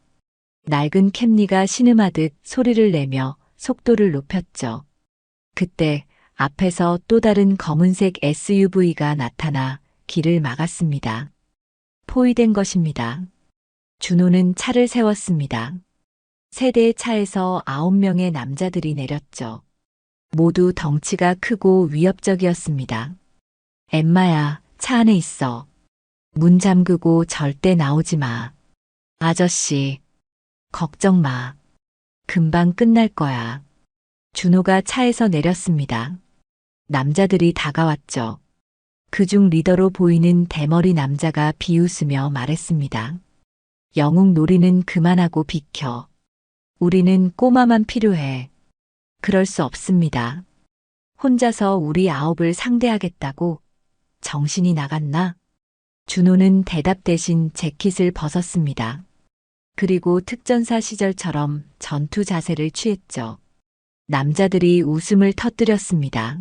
낡은 캠리가 신음하듯 소리를 내며 속도를 높였죠. 그때 앞에서 또 다른 검은색 SUV가 나타나 길을 막았습니다. 포위된 것입니다. 준호는 차를 세웠습니다. 세 대의 차에서 9명의 남자들이 내렸죠. 모두 덩치가 크고 위협적이었습니다. 엠마야, 차 안에 있어. 문 잠그고 절대 나오지 마. 아저씨, 걱정 마. 금방 끝날 거야. 준호가 차에서 내렸습니다. 남자들이 다가왔죠. 그중 리더로 보이는 대머리 남자가 비웃으며 말했습니다. 영웅 놀이는 그만하고 비켜. 우리는 꼬마만 필요해. 그럴 수 없습니다. 혼자서 우리 9을 상대하겠다고? 정신이 나갔나? 준호는 대답 대신 재킷을 벗었습니다. 그리고 특전사 시절처럼 전투 자세를 취했죠. 남자들이 웃음을 터뜨렸습니다.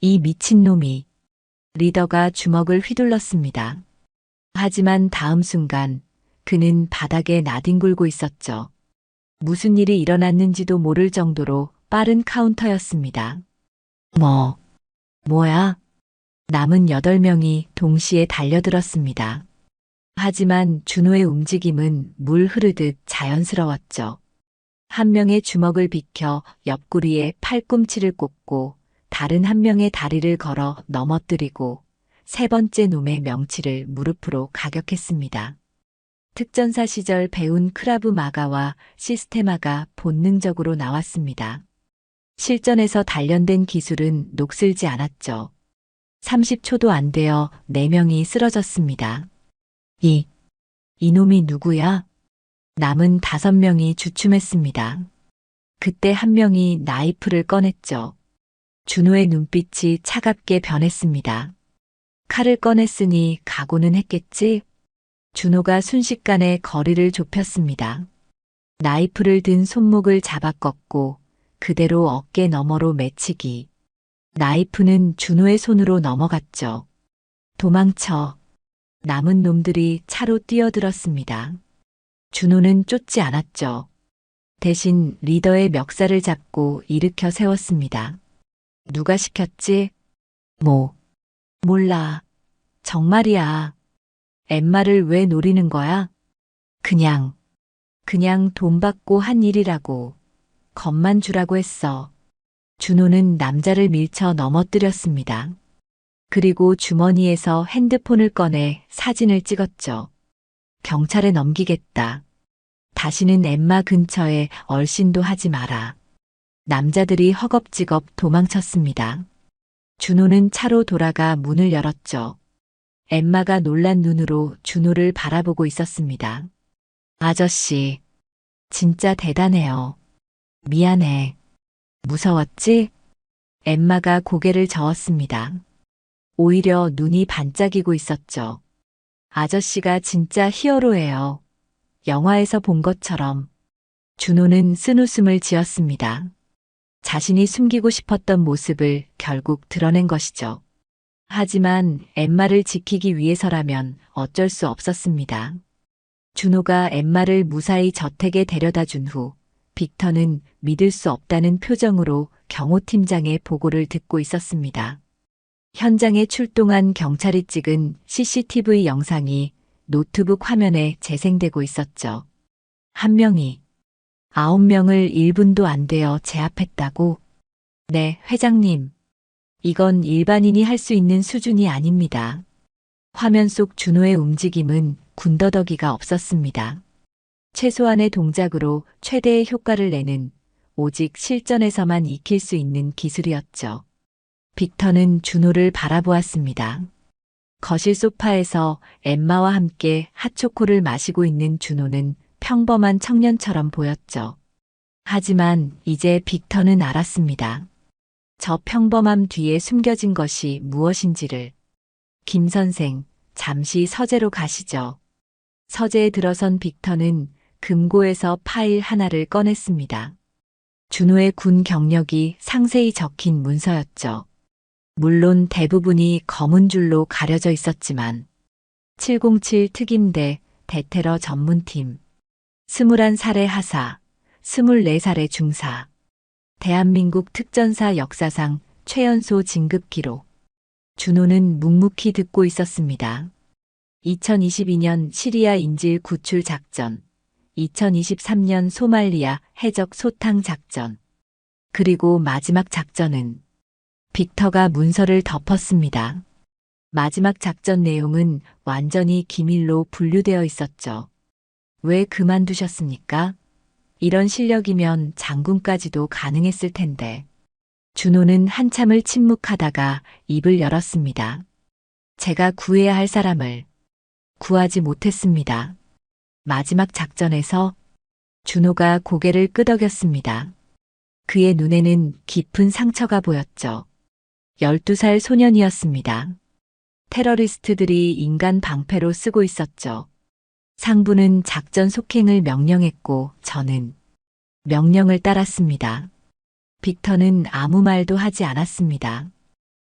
이 미친놈이. 리더가 주먹을 휘둘렀습니다. 하지만 다음 순간 그는 바닥에 나뒹굴고 있었죠. 무슨 일이 일어났는지도 모를 정도로 빠른 카운터였습니다. 뭐야? 남은 8명이 동시에 달려들었습니다. 하지만 준호의 움직임은 물 흐르듯 자연스러웠죠. 한 명의 주먹을 비켜 옆구리에 팔꿈치를 꽂고 다른 한 명의 다리를 걸어 넘어뜨리고 세 번째 놈의 명치를 무릎으로 가격했습니다. 특전사 시절 배운 크라브 마가와 시스테마가 본능적으로 나왔습니다. 실전에서 단련된 기술은 녹슬지 않았죠. 30초도 안 되어 4명이 쓰러졌습니다. 이놈이 누구야? 남은 5명이 주춤했습니다. 그때 한 명이 나이프를 꺼냈죠. 준호의 눈빛이 차갑게 변했습니다. 칼을 꺼냈으니 각오는 했겠지? 준호가 순식간에 거리를 좁혔습니다. 나이프를 든 손목을 잡아 꺾고 그대로 어깨 너머로 맺히기. 나이프는 준호의 손으로 넘어갔죠. 도망쳐. 남은 놈들이 차로 뛰어들었습니다. 준호는 쫓지 않았죠. 대신 리더의 멱살을 잡고 일으켜 세웠습니다. 누가 시켰지? 몰라. 정말이야. 엠마를 왜 노리는 거야? 그냥 돈 받고 한 일이라고. 겁만 주라고 했어. 준호는 남자를 밀쳐 넘어뜨렸습니다. 그리고 주머니에서 핸드폰을 꺼내 사진을 찍었죠. 경찰에 넘기겠다. 다시는 엠마 근처에 얼씬도 하지 마라. 남자들이 허겁지겁 도망쳤습니다. 준호는 차로 돌아가 문을 열었죠. 엠마가 놀란 눈으로 준호를 바라보고 있었습니다. 아저씨, 진짜 대단해요. 미안해. 무서웠지? 엠마가 고개를 저었습니다. 오히려 눈이 반짝이고 있었죠. 아저씨가 진짜 히어로예요. 영화에서 본 것처럼. 준호는 쓴웃음을 지었습니다. 자신이 숨기고 싶었던 모습을 결국 드러낸 것이죠. 하지만 엠마를 지키기 위해서라면 어쩔 수 없었습니다. 준호가 엠마를 무사히 저택에 데려다 준 후 빅터는 믿을 수 없다는 표정으로 경호팀장의 보고를 듣고 있었습니다. 현장에 출동한 경찰이 찍은 CCTV 영상이 노트북 화면에 재생되고 있었죠. 한 명이 9명을 1분도 안 되어 제압했다고? 네, 회장님. 이건 일반인이 할 수 있는 수준이 아닙니다. 화면 속 준호의 움직임은 군더더기가 없었습니다. 최소한의 동작으로 최대의 효과를 내는 오직 실전에서만 익힐 수 있는 기술이었죠. 빅터는 준호를 바라보았습니다. 거실 소파에서 엠마와 함께 핫초코를 마시고 있는 준호는 평범한 청년처럼 보였죠. 하지만 이제 빅터는 알았습니다. 저 평범함 뒤에 숨겨진 것이 무엇인지를. 김 선생, 잠시 서재로 가시죠. 서재에 들어선 빅터는 금고에서 파일 하나를 꺼냈습니다. 준호의 군 경력이 상세히 적힌 문서였죠. 물론 대부분이 검은 줄로 가려져 있었지만 707 특임대 대테러 전문팀, 21살의 하사, 24살의 중사, 대한민국 특전사 역사상 최연소 진급 기록. 준호는 묵묵히 듣고 있었습니다. 2022년 시리아 인질 구출 작전, 2023년 소말리아 해적 소탕 작전, 그리고 마지막 작전은 빅터가 문서를 덮었습니다. 마지막 작전 내용은 완전히 기밀로 분류되어 있었죠. 왜 그만두셨습니까? 이런 실력이면 장군까지도 가능했을 텐데. 준호는 한참을 침묵하다가 입을 열었습니다. 제가 구해야 할 사람을 구하지 못했습니다. 마지막 작전에서 준호가 고개를 끄덕였습니다. 그의 눈에는 깊은 상처가 보였죠. 12살 소년이었습니다. 테러리스트들이 인간 방패로 쓰고 있었죠. 상부는 작전 속행을 명령했고 저는 명령을 따랐습니다. 빅터는 아무 말도 하지 않았습니다.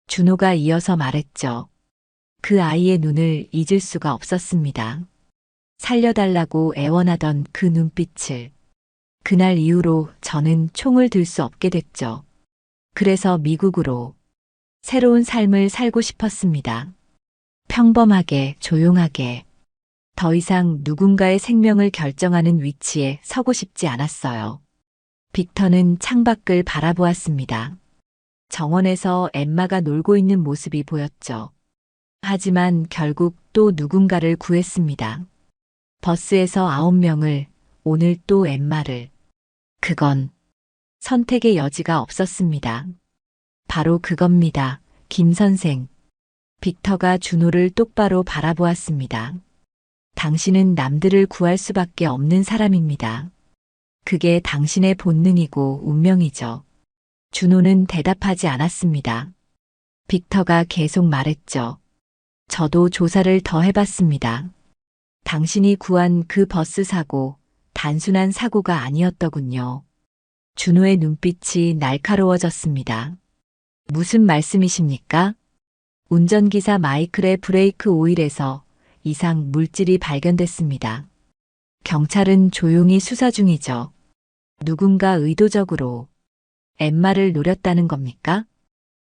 준호가 이어서 말했죠. 그 아이의 눈을 잊을 수가 없었습니다. 살려달라고 애원하던 그 눈빛을. 그날 이후로 저는 총을 들 수 없게 됐죠. 그래서 미국으로 새로운 삶을 살고 싶었습니다. 평범하게, 조용하게. 더 이상 누군가의 생명을 결정하는 위치에 서고 싶지 않았어요. 빅터는 창밖을 바라보았습니다. 정원에서 엠마가 놀고 있는 모습이 보였죠. 하지만 결국 또 누군가를 구했습니다. 버스에서 9명을, 오늘 또 엠마를. 그건 선택의 여지가 없었습니다. 바로 그겁니다, 김 선생. 빅터가 준호를 똑바로 바라보았습니다. 당신은 남들을 구할 수밖에 없는 사람입니다. 그게 당신의 본능이고 운명이죠. 준호는 대답하지 않았습니다. 빅터가 계속 말했죠. 저도 조사를 더 해봤습니다. 당신이 구한 그 버스 사고, 단순한 사고가 아니었더군요. 준호의 눈빛이 날카로워졌습니다. 무슨 말씀이십니까? 운전기사 마이클의 브레이크 오일에서 이상 물질이 발견됐습니다. 경찰은 조용히 수사 중이죠. 누군가 의도적으로 엠마를 노렸다는 겁니까?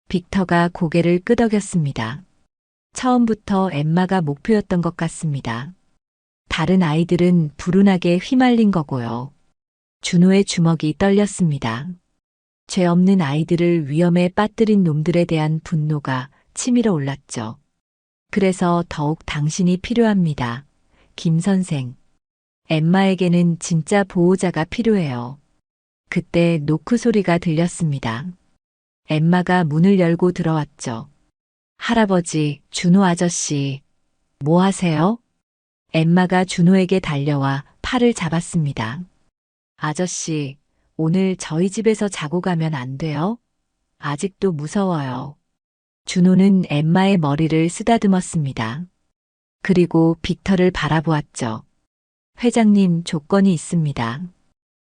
빅터가 고개를 끄덕였습니다. 처음부터 엠마가 목표였던 것 같습니다. 다른 아이들은 불운하게 휘말린 거고요. 준호의 주먹이 떨렸습니다. 죄 없는 아이들을 위험에 빠뜨린 놈들에 대한 분노가 치밀어 올랐죠. 그래서 더욱 당신이 필요합니다. 김 선생. 엠마에게는 진짜 보호자가 필요해요. 그때 노크 소리가 들렸습니다. 엠마가 문을 열고 들어왔죠. 할아버지, 준호 아저씨, 뭐 하세요? 엠마가 준호에게 달려와 팔을 잡았습니다. 아저씨, 오늘 저희 집에서 자고 가면 안 돼요? 아직도 무서워요. 준호는 엠마의 머리를 쓰다듬었습니다. 그리고 빅터를 바라보았죠. 회장님, 조건이 있습니다.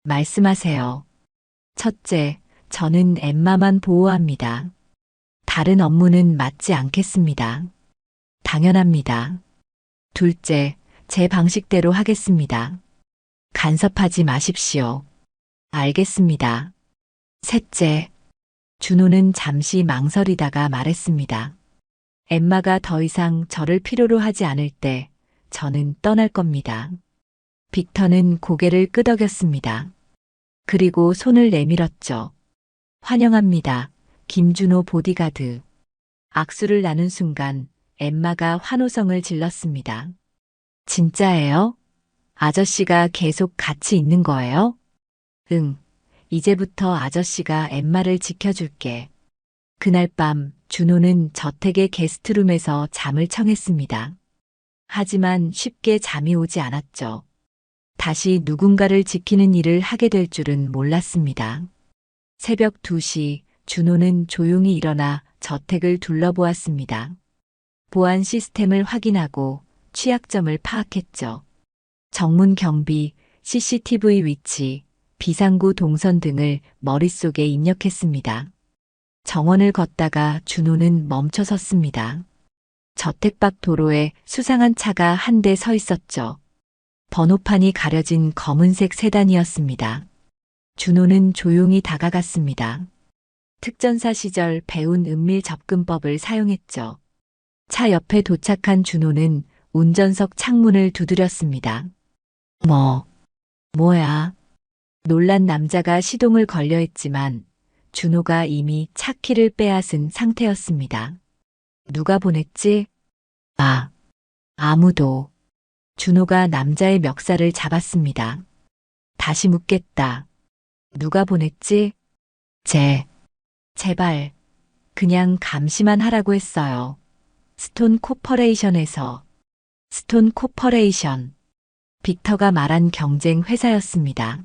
말씀하세요. 첫째, 저는 엠마만 보호합니다. 다른 업무는 맡지 않겠습니다. 당연합니다. 둘째, 제 방식대로 하겠습니다. 간섭하지 마십시오. 알겠습니다. 셋째, 준호는 잠시 망설이다가 말했습니다. 엠마가 더 이상 저를 필요로 하지 않을 때 저는 떠날 겁니다. 빅터는 고개를 끄덕였습니다. 그리고 손을 내밀었죠. 환영합니다. 김준호 보디가드. 악수를 나눈 순간 엠마가 환호성을 질렀습니다. 진짜예요? 아저씨가 계속 같이 있는 거예요? 응. 이제부터 아저씨가 엠마를 지켜줄게. 그날 밤 준호는 저택의 게스트룸에서 잠을 청했습니다. 하지만 쉽게 잠이 오지 않았죠. 다시 누군가를 지키는 일을 하게 될 줄은 몰랐습니다. 새벽 2시 준호는 조용히 일어나 저택을 둘러보았습니다. 보안 시스템을 확인하고 취약점을 파악했죠. 정문 경비, CCTV 위치, 비상구 동선 등을 머릿속에 입력했습니다. 정원을 걷다가 준호는 멈춰 섰습니다. 저택 밖 도로에 수상한 차가 한 대 서 있었죠. 번호판이 가려진 검은색 세단이었습니다. 준호는 조용히 다가갔습니다. 특전사 시절 배운 은밀 접근법을 사용했죠. 차 옆에 도착한 준호는 운전석 창문을 두드렸습니다. 뭐야? 놀란 남자가 시동을 걸려 했지만 준호가 이미 차 키를 빼앗은 상태였습니다. 누가 보냈지? 아무도. 준호가 남자의 멱살을 잡았습니다. 다시 묻겠다. 누가 보냈지? 제발. 그냥 감시만 하라고 했어요. 스톤 코퍼레이션에서. 스톤 코퍼레이션. 빅터가 말한 경쟁 회사였습니다.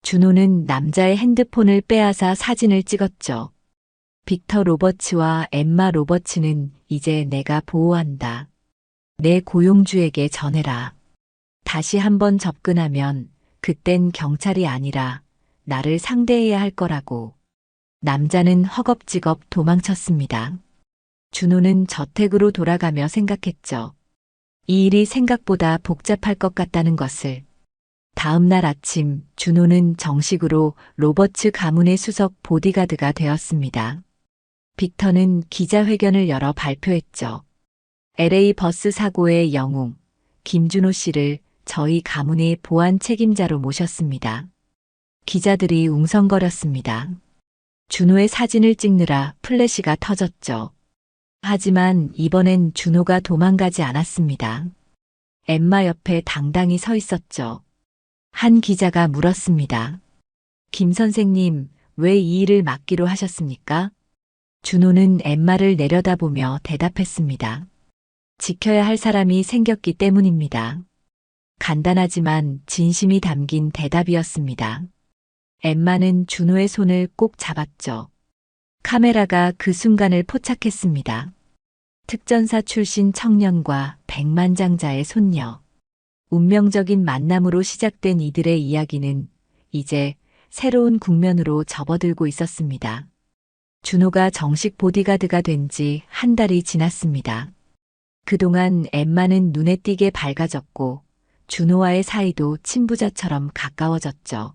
준호는 남자의 핸드폰을 빼앗아 사진을 찍었죠. 빅터 로버츠와 엠마 로버츠는 이제 내가 보호한다. 내 고용주에게 전해라. 다시 한번 접근하면 그땐 경찰이 아니라 나를 상대해야 할 거라고. 남자는 허겁지겁 도망쳤습니다. 준호는 저택으로 돌아가며 생각했죠. 이 일이 생각보다 복잡할 것 같다는 것을. 다음 날 아침 준호는 정식으로 로버츠 가문의 수석 보디가드가 되었습니다. 빅터는 기자회견을 열어 발표했죠. LA 버스 사고의 영웅 김준호 씨를 저희 가문의 보안 책임자로 모셨습니다. 기자들이 웅성거렸습니다. 준호의 사진을 찍느라 플래시가 터졌죠. 하지만 이번엔 준호가 도망가지 않았습니다. 엠마 옆에 당당히 서 있었죠. 한 기자가 물었습니다. 김 선생님, 왜 이 일을 맡기로 하셨습니까? 준호는 엠마를 내려다보며 대답했습니다. 지켜야 할 사람이 생겼기 때문입니다. 간단하지만 진심이 담긴 대답이었습니다. 엠마는 준호의 손을 꼭 잡았죠. 카메라가 그 순간을 포착했습니다. 특전사 출신 청년과 백만장자의 손녀. 운명적인 만남으로 시작된 이들의 이야기는 이제 새로운 국면으로 접어들고 있었습니다. 준호가 정식 보디가드가 된 지 한 달이 지났습니다. 그동안 엠마는 눈에 띄게 밝아졌고 준호와의 사이도 친부자처럼 가까워졌죠.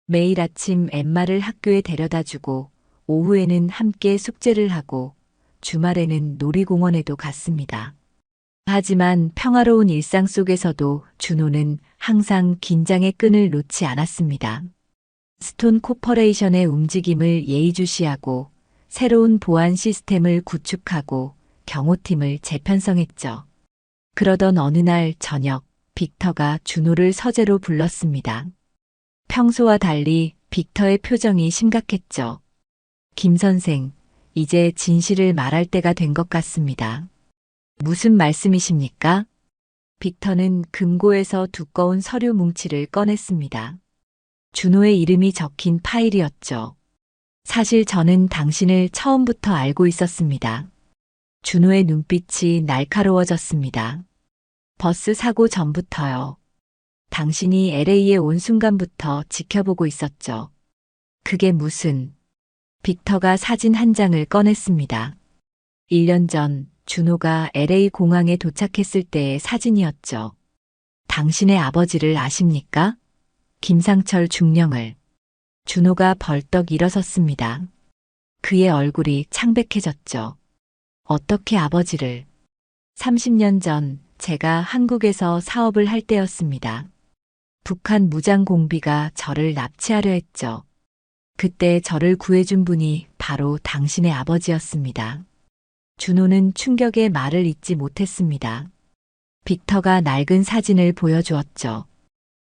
매일 아침 엠마를 학교에 데려다주고 오후에는 함께 숙제를 하고 주말에는 놀이공원에도 갔습니다. 하지만 평화로운 일상 속에서도 준호는 항상 긴장의 끈을 놓지 않았습니다. 스톤 코퍼레이션의 움직임을 예의주시하고 새로운 보안 시스템을 구축하고 경호팀을 재편성했죠. 그러던 어느 날 저녁 빅터가 준호를 서재로 불렀습니다. 평소와 달리 빅터의 표정이 심각했죠. 김 선생, 이제 진실을 말할 때가 된 것 같습니다. 무슨 말씀이십니까? 빅터는 금고에서 두꺼운 서류 뭉치를 꺼냈습니다. 준호의 이름이 적힌 파일이었죠. 사실 저는 당신을 처음부터 알고 있었습니다. 준호의 눈빛이 날카로워졌습니다. 버스 사고 전부터요. 당신이 LA에 온 순간부터 지켜보고 있었죠. 그게 무슨... 빅터가 사진 한 장을 꺼냈습니다. 1년 전 준호가 LA 공항에 도착했을 때의 사진이었죠. 당신의 아버지를 아십니까? 김상철 중령을. 준호가 벌떡 일어섰습니다. 그의 얼굴이 창백해졌죠. 어떻게 아버지를? 30년 전 제가 한국에서 사업을 할 때였습니다. 북한 무장 공비가 저를 납치하려 했죠. 그때 저를 구해준 분이 바로 당신의 아버지였습니다. 준호는 충격의 말을 잇지 못했습니다. 빅터가 낡은 사진을 보여주었죠.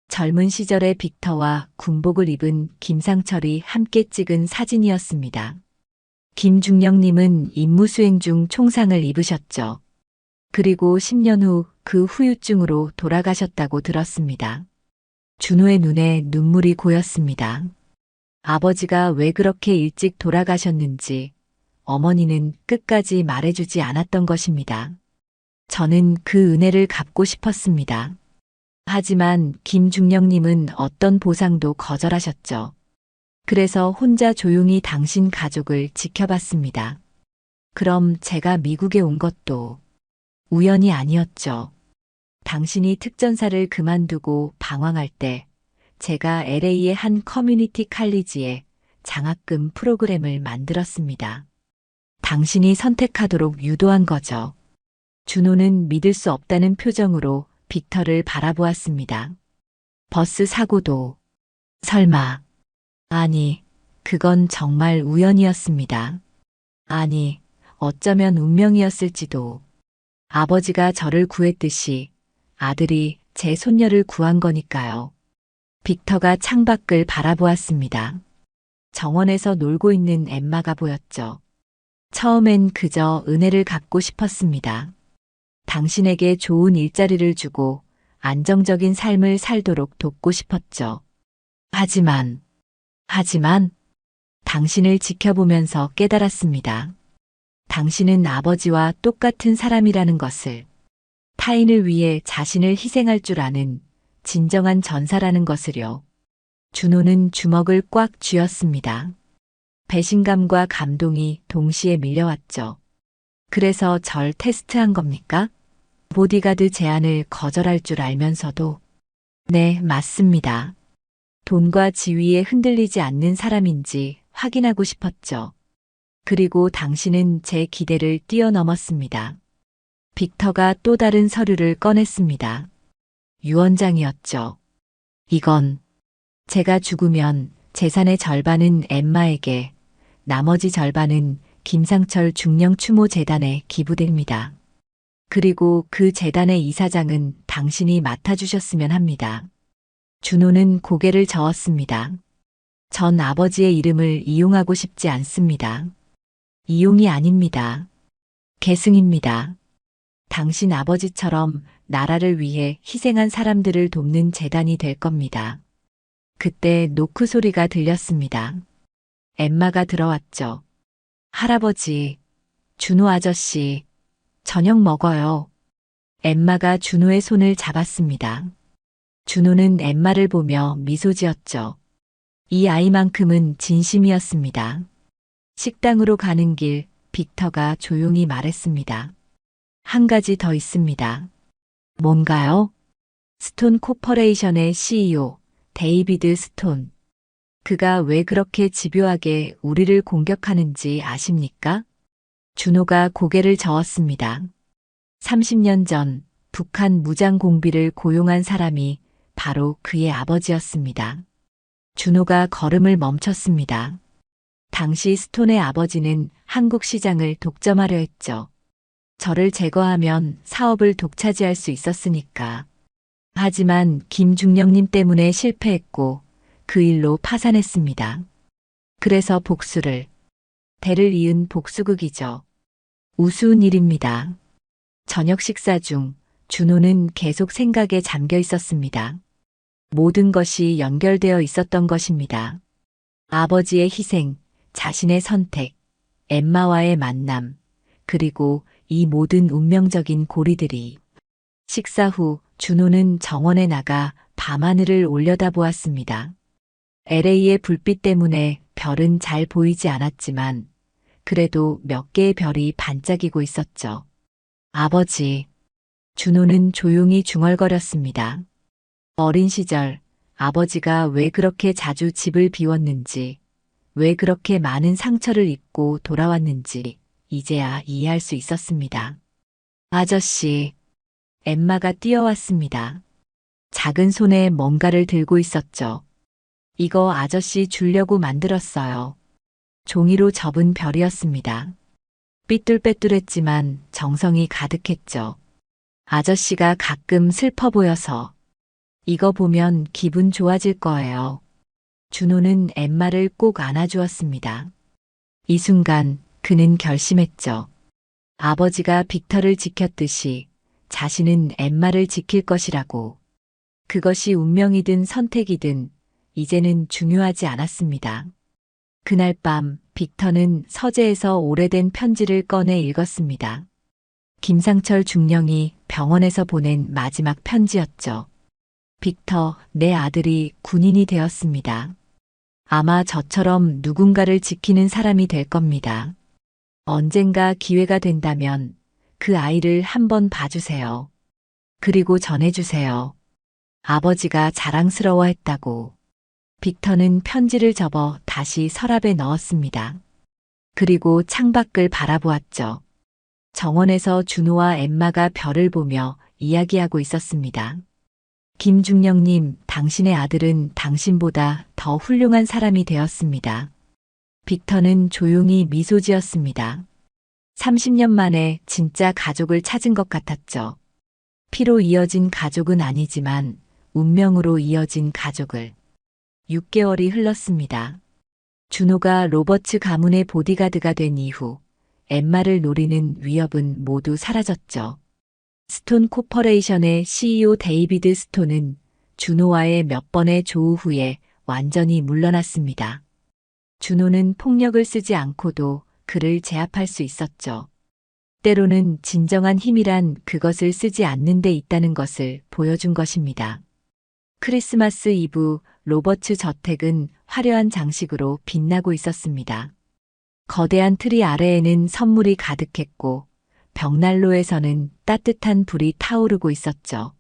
젊은 시절의 빅터와 군복을 입은 김상철이 함께 찍은 사진이었습니다. 김중령님은 임무수행 중 총상을 입으셨죠. 그리고 10년 후 그 후유증으로 돌아가셨다고 들었습니다. 준호의 눈에 눈물이 고였습니다. 아버지가 왜 그렇게 일찍 돌아가셨는지 어머니는 끝까지 말해주지 않았던 것입니다. 저는 그 은혜를 갚고 싶었습니다. 하지만 김중령님은 어떤 보상도 거절하셨죠. 그래서 혼자 조용히 당신 가족을 지켜봤습니다. 그럼 제가 미국에 온 것도 우연이 아니었죠. 당신이 특전사를 그만두고 방황할 때 제가 LA의 한 커뮤니티 칼리지에 장학금 프로그램을 만들었습니다. 당신이 선택하도록 유도한 거죠. 준호는 믿을 수 없다는 표정으로 빅터를 바라보았습니다. 버스 사고도 설마. 아니, 그건 정말 우연이었습니다. 아니, 어쩌면 운명이었을지도. 아버지가 저를 구했듯이 아들이 제 손녀를 구한 거니까요. 빅터가 창밖을 바라보았습니다. 정원에서 놀고 있는 엠마가 보였죠. 처음엔 그저 은혜를 갚고 싶었습니다. 당신에게 좋은 일자리를 주고 안정적인 삶을 살도록 돕고 싶었죠. 하지만 당신을 지켜보면서 깨달았습니다. 당신은 아버지와 똑같은 사람이라는 것을, 타인을 위해 자신을 희생할 줄 아는 진정한 전사라는 것을요. 준호는 주먹을 꽉 쥐었습니다. 배신감과 감동이 동시에 밀려왔죠. 그래서 절 테스트한 겁니까? 보디가드 제안을 거절할 줄 알면서도. 네, 맞습니다. 돈과 지위에 흔들리지 않는 사람인지 확인하고 싶었죠. 그리고 당신은 제 기대를 뛰어넘었습니다. 빅터가 또 다른 서류를 꺼냈습니다. 유언장이었죠. 이건 제가 죽으면 재산의 절반은 엠마에게, 나머지 절반은 김상철 중령 추모 재단에 기부됩니다. 그리고 그 재단의 이사장은 당신이 맡아주셨으면 합니다. 준호는 고개를 저었습니다. 전 아버지의 이름을 이용하고 싶지 않습니다. 이용이 아닙니다. 계승입니다. 당신 아버지처럼 나라를 위해 희생한 사람들을 돕는 재단이 될 겁니다. 그때 노크 소리가 들렸습니다. 엠마가 들어왔죠. 할아버지, 준호 아저씨, 저녁 먹어요. 엠마가 준호의 손을 잡았습니다. 준호는 엠마를 보며 미소 지었죠. 이 아이만큼은 진심이었습니다. 식당으로 가는 길, 빅터가 조용히 말했습니다. 한 가지 더 있습니다. 뭔가요? 스톤 코퍼레이션의 CEO, 데이비드 스톤. 그가 왜 그렇게 집요하게 우리를 공격하는지 아십니까? 준호가 고개를 저었습니다. 30년 전 북한 무장 공비를 고용한 사람이 바로 그의 아버지였습니다. 준호가 걸음을 멈췄습니다. 당시 스톤의 아버지는 한국 시장을 독점하려 했죠. 저를 제거하면 사업을 독차지할 수 있었으니까. 하지만 김중령님 때문에 실패했고 그 일로 파산했습니다. 그래서 복수를, 대를 이은 복수극이죠. 우스운 일입니다. 저녁 식사 중 준호는 계속 생각에 잠겨 있었습니다. 모든 것이 연결되어 있었던 것입니다. 아버지의 희생, 자신의 선택, 엠마와의 만남, 그리고 이 모든 운명적인 고리들이. 식사 후 준호는 정원에 나가 밤하늘을 올려다보았습니다. LA의 불빛 때문에 별은 잘 보이지 않았지만 그래도 몇 개의 별이 반짝이고 있었죠. 아버지. 준호는 조용히 중얼거렸습니다. 어린 시절 아버지가 왜 그렇게 자주 집을 비웠는지, 왜 그렇게 많은 상처를 입고 돌아왔는지 이제야 이해할 수 있었습니다. 아저씨. 엠마가 뛰어왔습니다. 작은 손에 뭔가를 들고 있었죠. 이거 아저씨 주려고 만들었어요. 종이로 접은 별이었습니다. 삐뚤빼뚤했지만 정성이 가득했죠. 아저씨가 가끔 슬퍼 보여서 이거 보면 기분 좋아질 거예요. 준호는 엠마를 꼭 안아주었습니다. 이 순간 그는 결심했죠. 아버지가 빅터를 지켰듯이 자신은 엠마를 지킬 것이라고. 그것이 운명이든 선택이든 이제는 중요하지 않았습니다. 그날 밤 빅터는 서재에서 오래된 편지를 꺼내 읽었습니다. 김상철 중령이 병원에서 보낸 마지막 편지였죠. 빅터, 내 아들이 군인이 되었습니다. 아마 저처럼 누군가를 지키는 사람이 될 겁니다. 언젠가 기회가 된다면 그 아이를 한번 봐주세요. 그리고 전해주세요. 아버지가 자랑스러워했다고. 빅터는 편지를 접어 다시 서랍에 넣었습니다. 그리고 창밖을 바라보았죠. 정원에서 준호와 엠마가 별을 보며 이야기하고 있었습니다. 김중령님, 당신의 아들은 당신보다 더 훌륭한 사람이 되었습니다. 빅터는 조용히 미소 지었습니다. 30년 만에 진짜 가족을 찾은 것 같았죠. 피로 이어진 가족은 아니지만 운명으로 이어진 가족을. 6개월이 흘렀습니다. 준호가 로버츠 가문의 보디가드가 된 이후 엠마를 노리는 위협은 모두 사라졌죠. 스톤 코퍼레이션의 CEO 데이비드 스톤은 준호와의 몇 번의 조우 후에 완전히 물러났습니다. 준호는 폭력을 쓰지 않고도 그를 제압할 수 있었죠. 때로는 진정한 힘이란 그것을 쓰지 않는 데 있다는 것을 보여준 것입니다. 크리스마스 이브 로버츠 저택은 화려한 장식으로 빛나고 있었습니다. 거대한 트리 아래에는 선물이 가득했고 벽난로에서는 따뜻한 불이 타오르고 있었죠.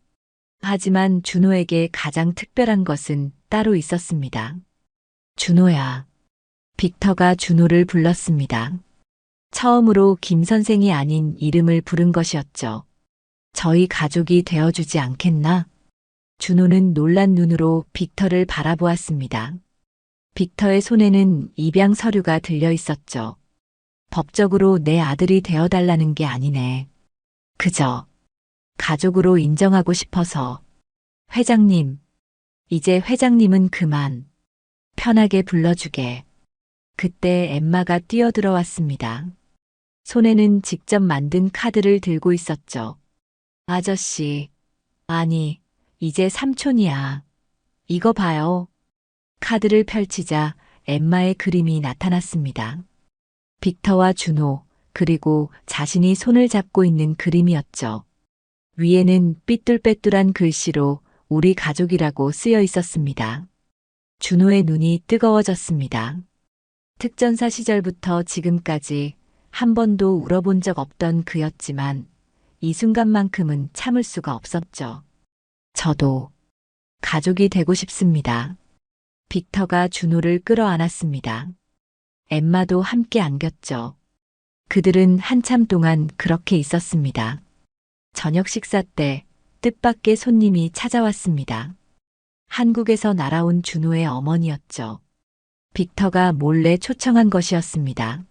하지만 준호에게 가장 특별한 것은 따로 있었습니다. 준호야. 빅터가 준호를 불렀습니다. 처음으로 김 선생이 아닌 이름을 부른 것이었죠. 저희 가족이 되어주지 않겠나? 준호는 놀란 눈으로 빅터를 바라보았습니다. 빅터의 손에는 입양 서류가 들려 있었죠. 법적으로 내 아들이 되어달라는 게 아니네. 그저 가족으로 인정하고 싶어서. 회장님, 이제 회장님은 그만. 편하게 불러주게. 그때 엠마가 뛰어들어왔습니다. 손에는 직접 만든 카드를 들고 있었죠. 아저씨, 아니, 이제 삼촌이야. 이거 봐요. 카드를 펼치자 엠마의 그림이 나타났습니다. 빅터와 준호, 그리고 자신이 손을 잡고 있는 그림이었죠. 위에는 삐뚤빼뚤한 글씨로 우리 가족이라고 쓰여 있었습니다. 준호의 눈이 뜨거워졌습니다. 특전사 시절부터 지금까지 한 번도 울어본 적 없던 그였지만 이 순간만큼은 참을 수가 없었죠. 저도 가족이 되고 싶습니다. 빅터가 준호를 끌어안았습니다. 엠마도 함께 안겼죠. 그들은 한참 동안 그렇게 있었습니다. 저녁 식사 때 뜻밖의 손님이 찾아왔습니다. 한국에서 날아온 준호의 어머니였죠. 빅터가 몰래 초청한 것이었습니다.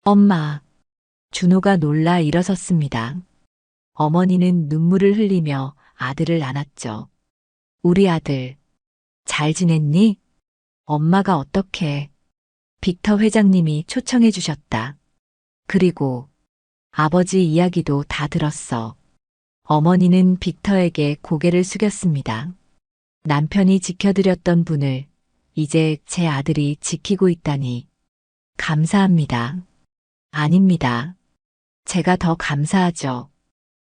엄마. 준호가 놀라 일어섰습니다. 어머니는 눈물을 흘리며 아들을 안았죠. 우리 아들, 잘 지냈니? 엄마가 어떻게? 빅터 회장님이 초청해 주셨다. 그리고 아버지 이야기도 다 들었어. 어머니는 빅터에게 고개를 숙였습니다. 남편이 지켜드렸던 분을 이제 제 아들이 지키고 있다니 감사합니다. 아닙니다. 제가 더 감사하죠.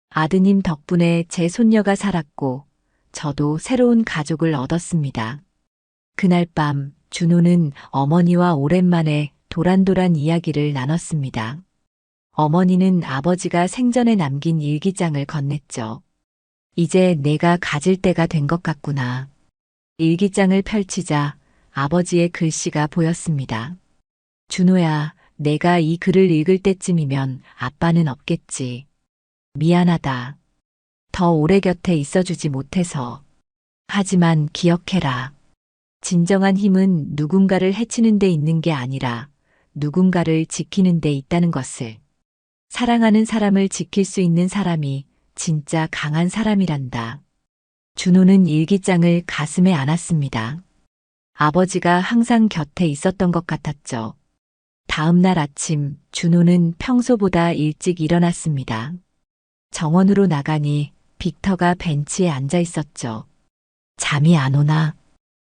아드님 덕분에 제 손녀가 살았고 저도 새로운 가족을 얻었습니다. 그날 밤 준호는 어머니와 오랜만에 도란도란 이야기를 나눴습니다. 어머니는 아버지가 생전에 남긴 일기장을 건넸죠. 이제 내가 가질 때가 된 것 같구나. 일기장을 펼치자 아버지의 글씨가 보였습니다. 준호야, 내가 이 글을 읽을 때쯤이면 아빠는 없겠지. 미안하다. 더 오래 곁에 있어주지 못해서. 하지만 기억해라. 진정한 힘은 누군가를 해치는 데 있는 게 아니라 누군가를 지키는 데 있다는 것을. 사랑하는 사람을 지킬 수 있는 사람이 진짜 강한 사람이란다. 준호는 일기장을 가슴에 안았습니다. 아버지가 항상 곁에 있었던 것 같았죠. 다음 날 아침 준호는 평소보다 일찍 일어났습니다. 정원으로 나가니 빅터가 벤치에 앉아 있었죠. 잠이 안 오나?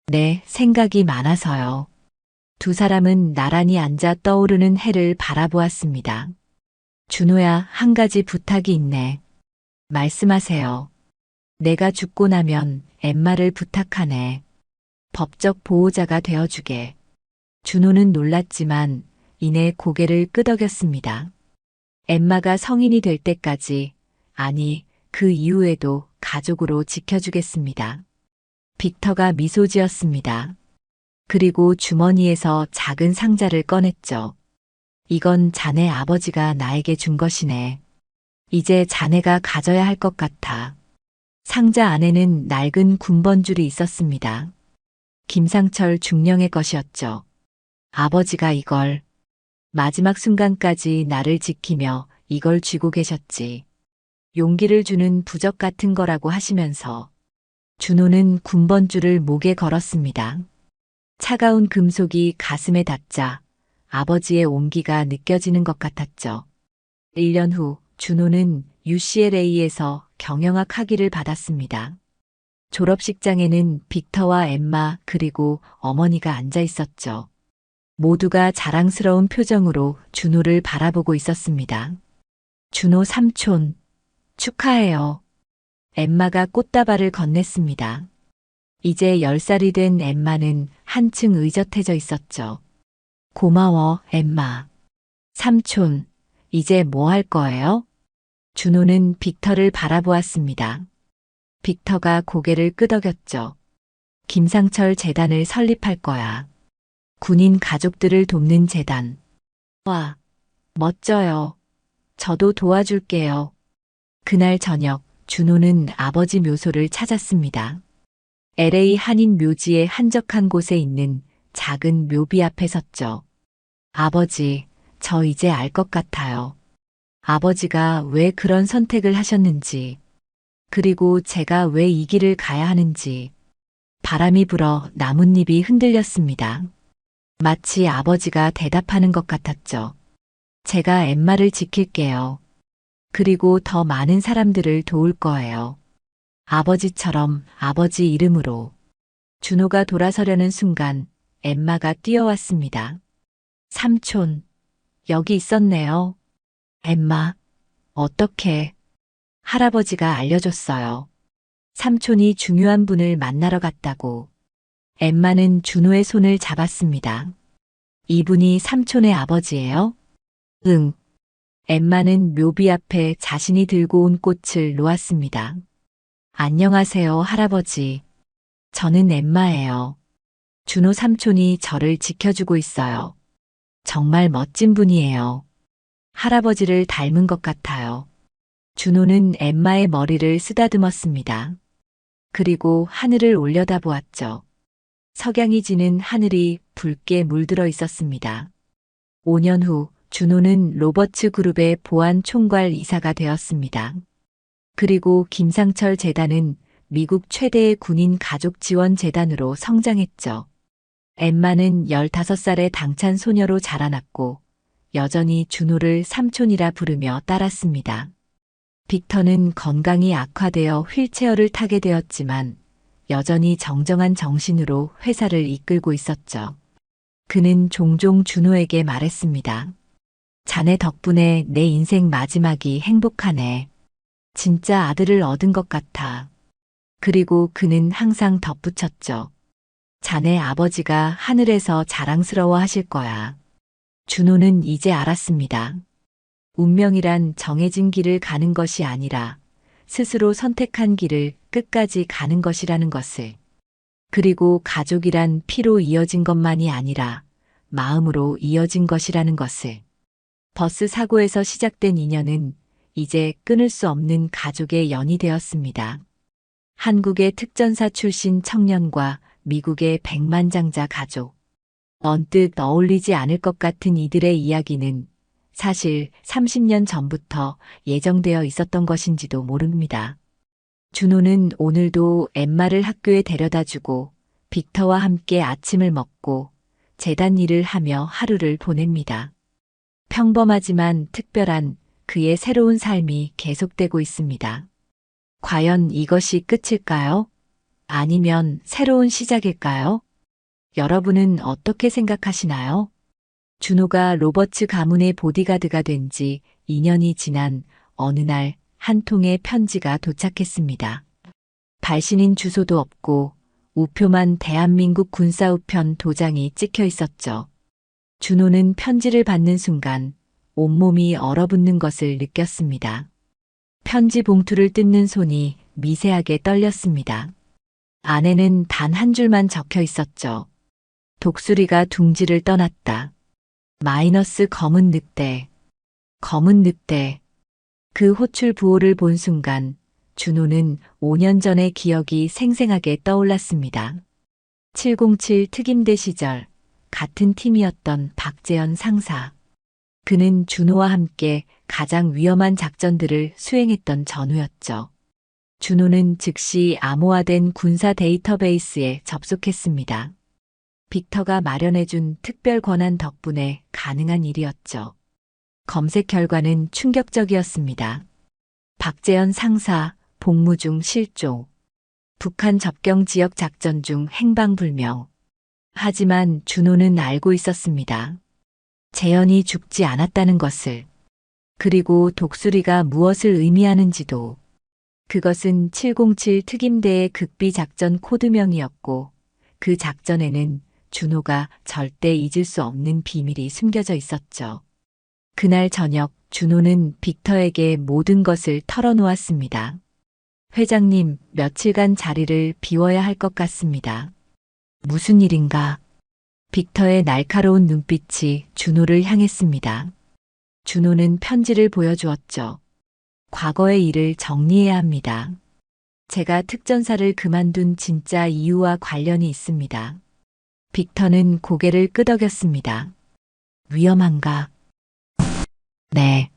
네, 생각이 많아서요. 두 사람은 나란히 앉아 떠오르는 해를 바라보았습니다. 준호야, 한 가지 부탁이 있네. 말씀하세요. 내가 죽고 나면 엠마를 부탁하네. 법적 보호자가 되어주게. 준호는 놀랐지만 이내 고개를 끄덕였습니다. 엠마가 성인이 될 때까지, 아니, 그 이후에도 가족으로 지켜주겠습니다. 빅터가 미소 지었습니다. 그리고 주머니에서 작은 상자를 꺼냈죠. 이건 자네 아버지가 나에게 준 것이네. 이제 자네가 가져야 할 것 같아. 상자 안에는 낡은 군번줄이 있었습니다. 김상철 중령의 것이었죠. 아버지가 이걸 마지막 순간까지 나를 지키며 이걸 쥐고 계셨지. 용기를 주는 부적 같은 거라고 하시면서 준호는 군번줄을 목에 걸었습니다. 차가운 금속이 가슴에 닿자 아버지의 온기가 느껴지는 것 같았죠. 1년 후 준호는 UCLA에서 경영학 학위를 받았습니다. 졸업식장에는 빅터와 엠마 그리고 어머니가 앉아 있었죠. 모두가 자랑스러운 표정으로 준호를 바라보고 있었습니다. 준호 삼촌, 축하해요. 엠마가 꽃다발을 건넸습니다. 이제 10살이 된 엠마는 한층 의젓해져 있었죠. 고마워, 엠마. 삼촌, 이제 뭐 할 거예요? 준호는 빅터를 바라보았습니다. 빅터가 고개를 끄덕였죠. 김상철 재단을 설립할 거야. 군인 가족들을 돕는 재단. 와, 멋져요. 저도 도와줄게요. 그날 저녁 준호는 아버지 묘소를 찾았습니다. LA 한인 묘지의 한적한 곳에 있는 작은 묘비 앞에 섰죠. 아버지, 저 이제 알 것 같아요. 아버지가 왜 그런 선택을 하셨는지, 그리고 제가 왜 이 길을 가야 하는지. 바람이 불어 나뭇잎이 흔들렸습니다. 마치 아버지가 대답하는 것 같았죠. 제가 엠마를 지킬게요. 그리고 더 많은 사람들을 도울 거예요. 아버지처럼 아버지 이름으로. 준호가 돌아서려는 순간 엠마가 뛰어왔습니다. 삼촌, 여기 있었네요. 엠마, 어떻게? 할아버지가 알려줬어요. 삼촌이 중요한 분을 만나러 갔다고. 엠마는 준호의 손을 잡았습니다. 이분이 삼촌의 아버지예요? 응. 엠마는 묘비 앞에 자신이 들고 온 꽃을 놓았습니다. 안녕하세요, 할아버지. 저는 엠마예요. 준호 삼촌이 저를 지켜주고 있어요. 정말 멋진 분이에요. 할아버지를 닮은 것 같아요. 준호는 엠마의 머리를 쓰다듬었습니다. 그리고 하늘을 올려다보았죠. 석양이 지는 하늘이 붉게 물들어 있었습니다. 5년 후 준호는 로버츠 그룹의 보안 총괄 이사가 되었습니다. 그리고 김상철 재단은 미국 최대의 군인 가족 지원 재단으로 성장했죠. 엠마는 15살의 당찬 소녀로 자라났고 여전히 준호를 삼촌이라 부르며 따랐습니다. 빅터는 건강이 악화되어 휠체어를 타게 되었지만 여전히 정정한 정신으로 회사를 이끌고 있었죠. 그는 종종 준호에게 말했습니다. 자네 덕분에 내 인생 마지막이 행복하네. 진짜 아들을 얻은 것 같아. 그리고 그는 항상 덧붙였죠. 자네 아버지가 하늘에서 자랑스러워 하실 거야. 준호는 이제 알았습니다. 운명이란 정해진 길을 가는 것이 아니라 스스로 선택한 길을 끝까지 가는 것이라는 것을. 그리고 가족이란 피로 이어진 것만이 아니라 마음으로 이어진 것이라는 것을. 버스 사고에서 시작된 인연은 이제 끊을 수 없는 가족의 연이 되었습니다. 한국의 특전사 출신 청년과 미국의 백만장자 가족. 언뜻 어울리지 않을 것 같은 이들의 이야기는 사실 30년 전부터 예정되어 있었던 것인지도 모릅니다. 준호는 오늘도 엠마를 학교에 데려다주고 빅터와 함께 아침을 먹고 재단 일을 하며 하루를 보냅니다. 평범하지만 특별한 그의 새로운 삶이 계속되고 있습니다. 과연 이것이 끝일까요? 아니면 새로운 시작일까요? 여러분은 어떻게 생각하시나요? 준호가 로버츠 가문의 보디가드가 된 지 2년이 지난 어느 날 한 통의 편지가 도착했습니다. 발신인 주소도 없고 우표만 대한민국 군사우편 도장이 찍혀 있었죠. 준호는 편지를 받는 순간 온몸이 얼어붙는 것을 느꼈습니다. 편지 봉투를 뜯는 손이 미세하게 떨렸습니다. 안에는 단 한 줄만 적혀 있었죠. 독수리가 둥지를 떠났다. 마이너스 검은 늑대. 검은 늑대. 그 호출 부호를 본 순간 준호는 5년 전의 기억이 생생하게 떠올랐습니다. 707 특임대 시절 같은 팀이었던 박재현 상사. 그는 준호와 함께 가장 위험한 작전들을 수행했던 전우였죠. 준호는 즉시 암호화된 군사 데이터베이스에 접속했습니다. 빅터가 마련해준 특별 권한 덕분에 가능한 일이었죠. 검색 결과는 충격적이었습니다. 박재현 상사, 복무 중 실종. 북한 접경 지역 작전 중 행방불명. 하지만 준호는 알고 있었습니다. 재현이 죽지 않았다는 것을. 그리고 독수리가 무엇을 의미하는지도. 그것은 707 특임대의 극비 작전 코드명이었고 그 작전에는 준호가 절대 잊을 수 없는 비밀이 숨겨져 있었죠. 그날 저녁 준호는 빅터에게 모든 것을 털어놓았습니다. 회장님, 며칠간 자리를 비워야 할 것 같습니다. 무슨 일인가? 빅터의 날카로운 눈빛이 준호를 향했습니다. 준호는 편지를 보여주었죠. 과거의 일을 정리해야 합니다. 제가 특전사를 그만둔 진짜 이유와 관련이 있습니다. 빅터는 고개를 끄덕였습니다. 위험한가? 네.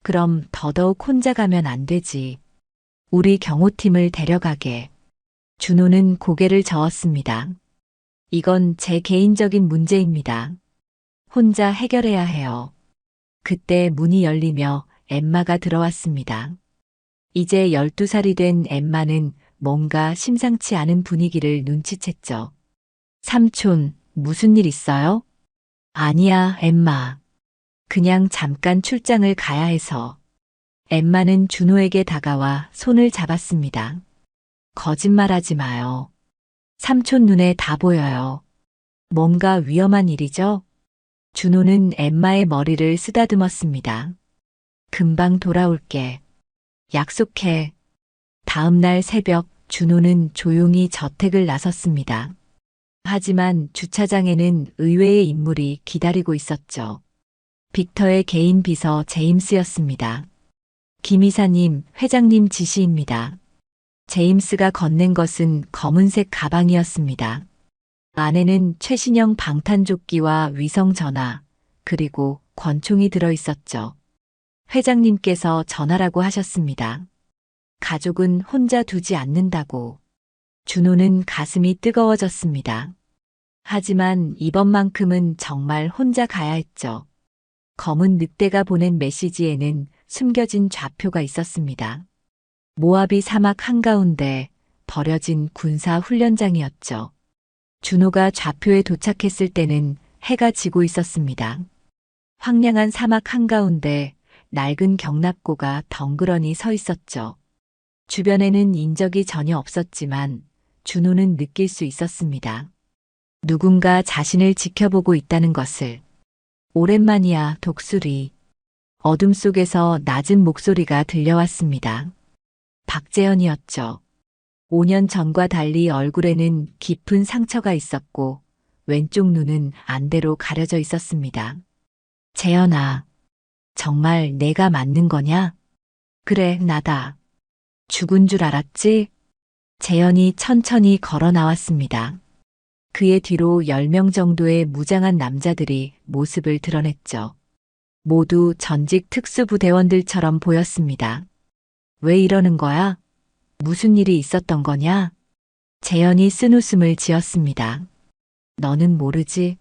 그럼 더더욱 혼자 가면 안 되지. 우리 경호팀을 데려가게. 준호는 고개를 저었습니다. 이건 제 개인적인 문제입니다. 혼자 해결해야 해요. 그때 문이 열리며 엠마가 들어왔습니다. 이제 12살이 된 엠마는 뭔가 심상치 않은 분위기를 눈치챘죠. 삼촌, 무슨 일 있어요? 아니야, 엠마. 그냥 잠깐 출장을 가야 해서. 엠마는 준호에게 다가와 손을 잡았습니다. 거짓말하지 마요. 삼촌 눈에 다 보여요. 뭔가 위험한 일이죠? 준호는 엠마의 머리를 쓰다듬었습니다. 금방 돌아올게. 약속해. 다음 날 새벽 준호는 조용히 저택을 나섰습니다. 하지만 주차장에는 의외의 인물이 기다리고 있었죠. 빅터의 개인 비서 제임스였습니다. 김 이사님, 회장님 지시입니다. 제임스가 건넨 것은 검은색 가방이었습니다. 안에는 최신형 방탄조끼와 위성전화, 그리고 권총이 들어있었죠. 회장님께서 전하라고 하셨습니다. 가족은 혼자 두지 않는다고. 준호는 가슴이 뜨거워졌습니다. 하지만 이번만큼은 정말 혼자 가야 했죠. 검은 늑대가 보낸 메시지에는 숨겨진 좌표가 있었습니다. 모하비 사막 한가운데 버려진 군사 훈련장이었죠. 준호가 좌표에 도착했을 때는 해가 지고 있었습니다. 황량한 사막 한가운데 낡은 경납고가 덩그러니 서 있었죠. 주변에는 인적이 전혀 없었지만 준호는 느낄 수 있었습니다. 누군가 자신을 지켜보고 있다는 것을. 오랜만이야, 독수리. 어둠 속에서 낮은 목소리가 들려왔습니다. 박재현이었죠. 5년 전과 달리 얼굴에는 깊은 상처가 있었고 왼쪽 눈은 안대로 가려져 있었습니다. 재현아, 정말 내가 맞는 거냐? 그래, 나다. 죽은 줄 알았지? 재현이 천천히 걸어 나왔습니다. 그의 뒤로 10명 정도의 무장한 남자들이 모습을 드러냈죠. 모두 전직 특수부대원들처럼 보였습니다. 왜 이러는 거야? 무슨 일이 있었던 거냐? 재현이 쓴웃음을 지었습니다. 너는 모르지?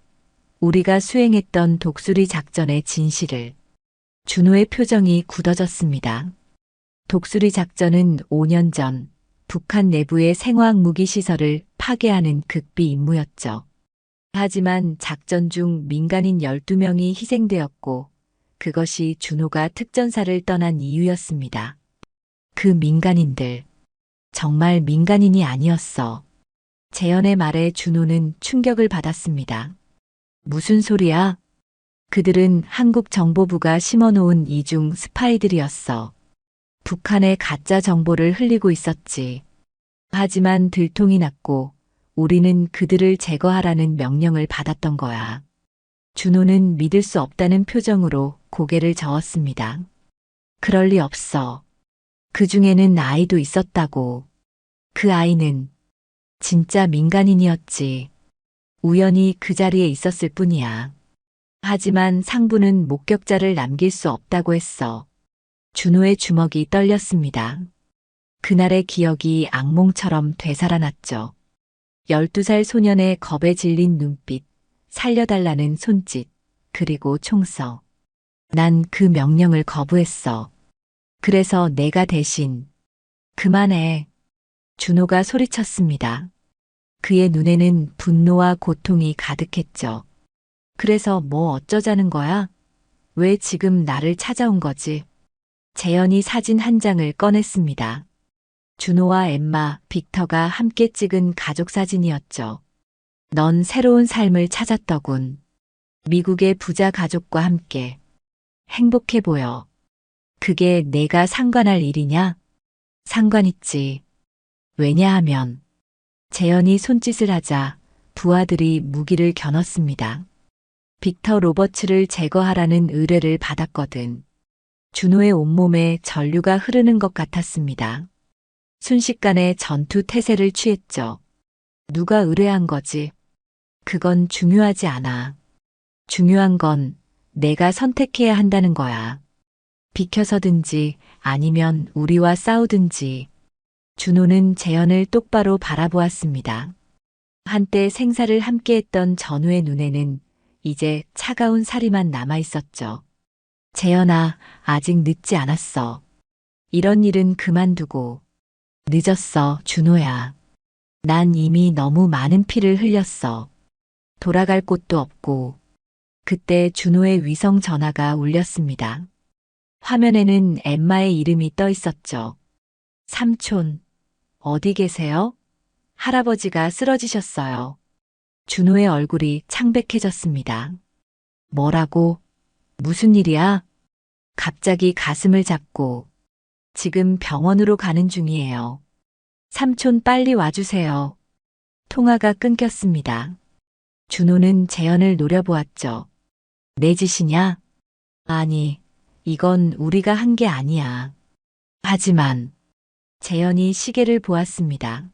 우리가 수행했던 독수리 작전의 진실을. 준호의 표정이 굳어졌습니다. 독수리 작전은 5년 전 북한 내부의 생화학 무기 시설을 파괴하는 극비 임무였죠. 하지만 작전 중 민간인 12명이 희생되었고 그것이 준호가 특전사를 떠난 이유였습니다. 그 민간인들, 정말 민간인이 아니었어. 재현의 말에 준호는 충격을 받았습니다. 무슨 소리야? 그들은 한국 정보부가 심어놓은 이중 스파이들이었어. 북한의 가짜 정보를 흘리고 있었지. 하지만 들통이 났고 우리는 그들을 제거하라는 명령을 받았던 거야. 준호는 믿을 수 없다는 표정으로 고개를 저었습니다. 그럴 리 없어. 그 중에는 아이도 있었다고. 그 아이는 진짜 민간인이었지. 우연히 그 자리에 있었을 뿐이야. 하지만 상부는 목격자를 남길 수 없다고 했어. 준호의 주먹이 떨렸습니다. 그날의 기억이 악몽처럼 되살아났죠. 12살 소년의 겁에 질린 눈빛, 살려달라는 손짓, 그리고 총성. 난 그 명령을 거부했어. 그래서 내가 대신. 그만해. 준호가 소리쳤습니다. 그의 눈에는 분노와 고통이 가득했죠. 그래서 뭐 어쩌자는 거야? 왜 지금 나를 찾아온 거지? 재현이 사진 한 장을 꺼냈습니다. 준호와 엠마, 빅터가 함께 찍은 가족 사진이었죠. 넌 새로운 삶을 찾았더군. 미국의 부자 가족과 함께. 행복해 보여. 그게 내가 상관할 일이냐? 상관있지. 왜냐하면 재현이 손짓을 하자 부하들이 무기를 겨눴습니다. 빅터 로버츠를 제거하라는 의뢰를 받았거든. 준호의 온몸에 전류가 흐르는 것 같았습니다. 순식간에 전투 태세를 취했죠. 누가 의뢰한 거지? 그건 중요하지 않아. 중요한 건 내가 선택해야 한다는 거야. 비켜서든지 아니면 우리와 싸우든지. 준호는 재현을 똑바로 바라보았습니다. 한때 생사를 함께했던 전우의 눈에는 이제 차가운 살이만 남아 있었죠. 재현아, 아직 늦지 않았어. 이런 일은 그만두고. 늦었어, 준호야. 난 이미 너무 많은 피를 흘렸어. 돌아갈 곳도 없고. 그때 준호의 위성 전화가 울렸습니다. 화면에는 엠마의 이름이 떠 있었죠. 삼촌, 어디 계세요? 할아버지가 쓰러지셨어요. 준호의 얼굴이 창백해졌습니다. 뭐라고? 무슨 일이야? 갑자기 가슴을 잡고. 지금 병원으로 가는 중이에요. 삼촌 빨리 와주세요. 통화가 끊겼습니다. 준호는 재현을 노려보았죠. 내 짓이냐? 아니, 이건 우리가 한 게 아니야. 하지만 재현이 시계를 보았습니다.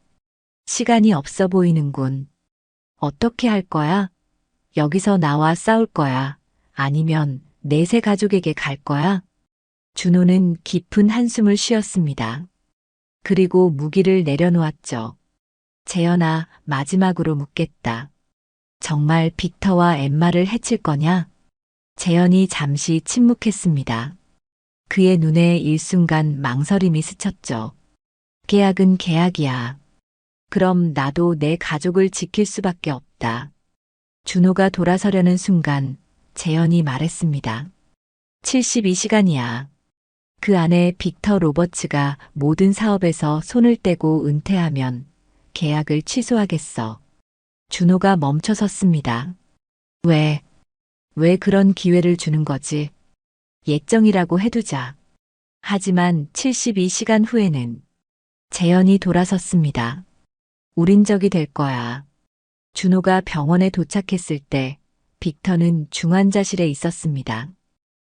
시간이 없어 보이는군. 어떻게 할 거야? 여기서 나와 싸울 거야? 아니면 내 새 가족에게 갈 거야? 준호는 깊은 한숨을 쉬었습니다. 그리고 무기를 내려놓았죠. 재현아, 마지막으로 묻겠다. 정말 빅터와 엠마를 해칠 거냐? 재현이 잠시 침묵했습니다. 그의 눈에 일순간 망설임이 스쳤죠. 계약은 계약이야. 그럼 나도 내 가족을 지킬 수밖에 없다. 준호가 돌아서려는 순간 재현이 말했습니다. 72시간이야. 그 안에 빅터 로버츠가 모든 사업에서 손을 떼고 은퇴하면 계약을 취소하겠어. 준호가 멈춰 섰습니다. 왜 그런 기회를 주는 거지? 예정이라고 해두자. 하지만 72시간 후에는 재현이 돌아섰습니다. 우린 적이 될 거야. 준호가 병원에 도착했을 때 빅터는 중환자실에 있었습니다.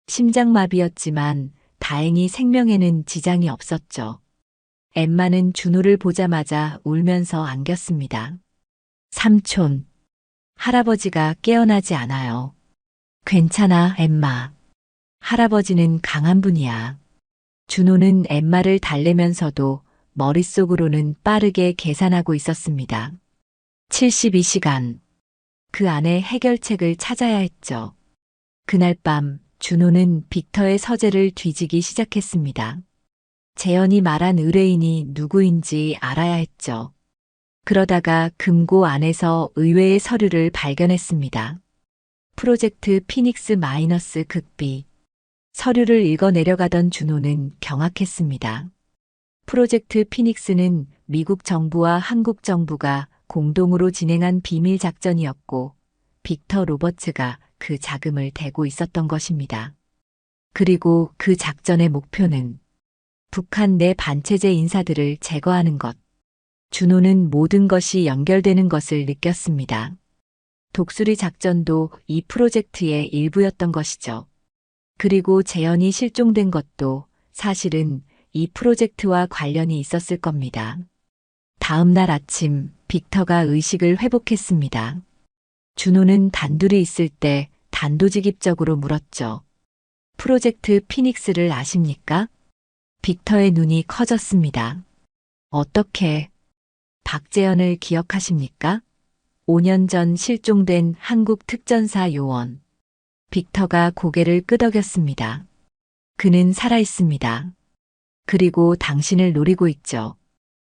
심장마비였지만 다행히 생명에는 지장이 없었죠. 엠마는 준호를 보자마자 울면서 안겼습니다. 삼촌, 할아버지가 깨어나지 않아요. 괜찮아, 엠마. 할아버지는 강한 분이야. 준호는 엠마를 달래면서도 머릿속으로는 빠르게 계산하고 있었습니다. 72시간. 그 안에 해결책을 찾아야 했죠. 그날 밤 준호는 빅터의 서재를 뒤지기 시작했습니다. 재현이 말한 의뢰인이 누구인지 알아야 했죠. 그러다가 금고 안에서 의외의 서류를 발견했습니다. 프로젝트 피닉스 마이너스 극비. 서류를 읽어 내려가던 준호는 경악했습니다. 프로젝트 피닉스는 미국 정부와 한국 정부가 공동으로 진행한 비밀 작전이었고 빅터 로버츠가 그 자금을 대고 있었던 것입니다. 그리고 그 작전의 목표는 북한 내 반체제 인사들을 제거하는 것. 준호는 모든 것이 연결되는 것을 느꼈습니다. 독수리 작전도 이 프로젝트의 일부였던 것이죠. 그리고 재현이 실종된 것도 사실은 이 프로젝트와 관련이 있었을 겁니다. 다음 날 아침 빅터가 의식을 회복했습니다. 준호는 단둘이 있을 때 단도직입적으로 물었죠. 프로젝트 피닉스를 아십니까? 빅터의 눈이 커졌습니다. 어떻게 박재현을 기억하십니까? 5년 전 실종된 한국 특전사 요원. 빅터가 고개를 끄덕였습니다. 그는 살아있습니다. 그리고 당신을 노리고 있죠.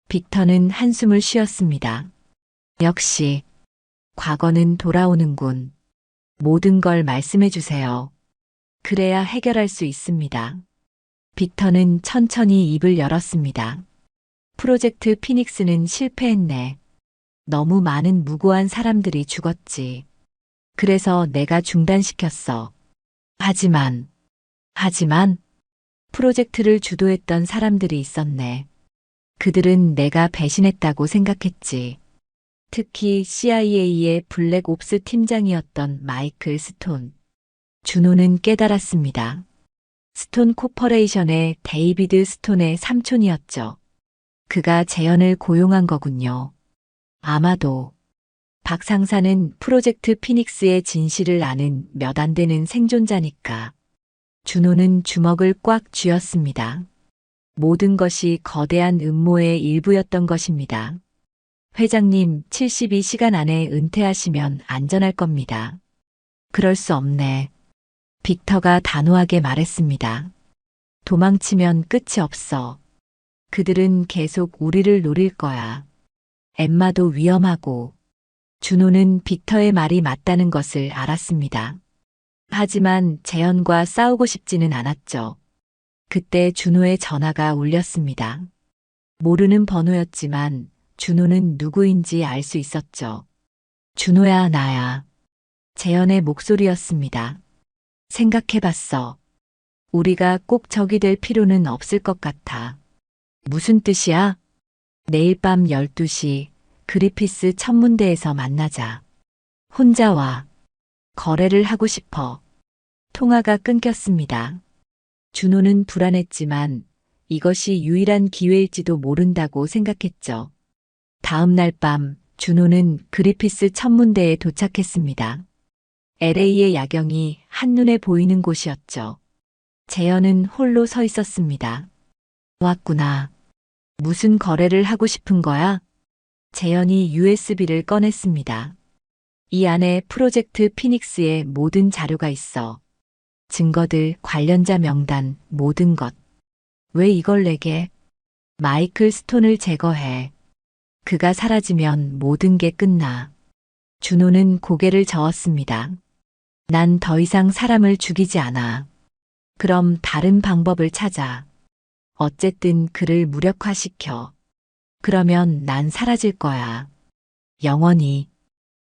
빅터는 한숨을 쉬었습니다. 역시 과거는 돌아오는군. 모든 걸 말씀해 주세요. 그래야 해결할 수 있습니다. 빅터는 천천히 입을 열었습니다. 프로젝트 피닉스는 실패했네. 너무 많은 무고한 사람들이 죽었지. 그래서 내가 중단시켰어. 하지만 프로젝트를 주도했던 사람들이 있었네. 그들은 내가 배신했다고 생각했지. 특히 CIA의 블랙옵스 팀장이었던 마이클 스톤. 준호는 깨달았습니다. 스톤 코퍼레이션의 데이비드 스톤의 삼촌이었죠. 그가 재현을 고용한 거군요. 아마도 박 상사는 프로젝트 피닉스의 진실을 아는 몇 안 되는 생존자니까. 준호는 주먹을 꽉 쥐었습니다. 모든 것이 거대한 음모의 일부였던 것입니다. 회장님, 72시간 안에 은퇴하시면 안전할 겁니다. 그럴 수 없네. 빅터가 단호하게 말했습니다. 도망치면 끝이 없어. 그들은 계속 우리를 노릴 거야. 엠마도 위험하고. 준호는 빅터의 말이 맞다는 것을 알았습니다. 하지만 재현과 싸우고 싶지는 않았죠. 그때 준호의 전화가 울렸습니다. 모르는 번호였지만 준호는 누구인지 알 수 있었죠. 준호야, 나야. 재현의 목소리였습니다. 생각해봤어. 우리가 꼭 적이 될 필요는 없을 것 같아. 무슨 뜻이야? 내일 밤 12시 그리피스 천문대에서 만나자. 혼자 와. 거래를 하고 싶어. 통화가 끊겼습니다. 준호는 불안했지만 이것이 유일한 기회일지도 모른다고 생각했죠. 다음 날 밤 준호는 그리피스 천문대에 도착했습니다. LA의 야경이 한눈에 보이는 곳이었죠. 재현은 홀로 서 있었습니다. 왔구나. 무슨 거래를 하고 싶은 거야? 재현이 USB를 꺼냈습니다. 이 안에 프로젝트 피닉스의 모든 자료가 있어. 증거들, 관련자 명단, 모든 것. 왜 이걸 내게? 마이클 스톤을 제거해. 그가 사라지면 모든 게 끝나. 준호는 고개를 저었습니다. 난 더 이상 사람을 죽이지 않아. 그럼 다른 방법을 찾아. 어쨌든 그를 무력화시켜. 그러면 난 사라질 거야. 영원히.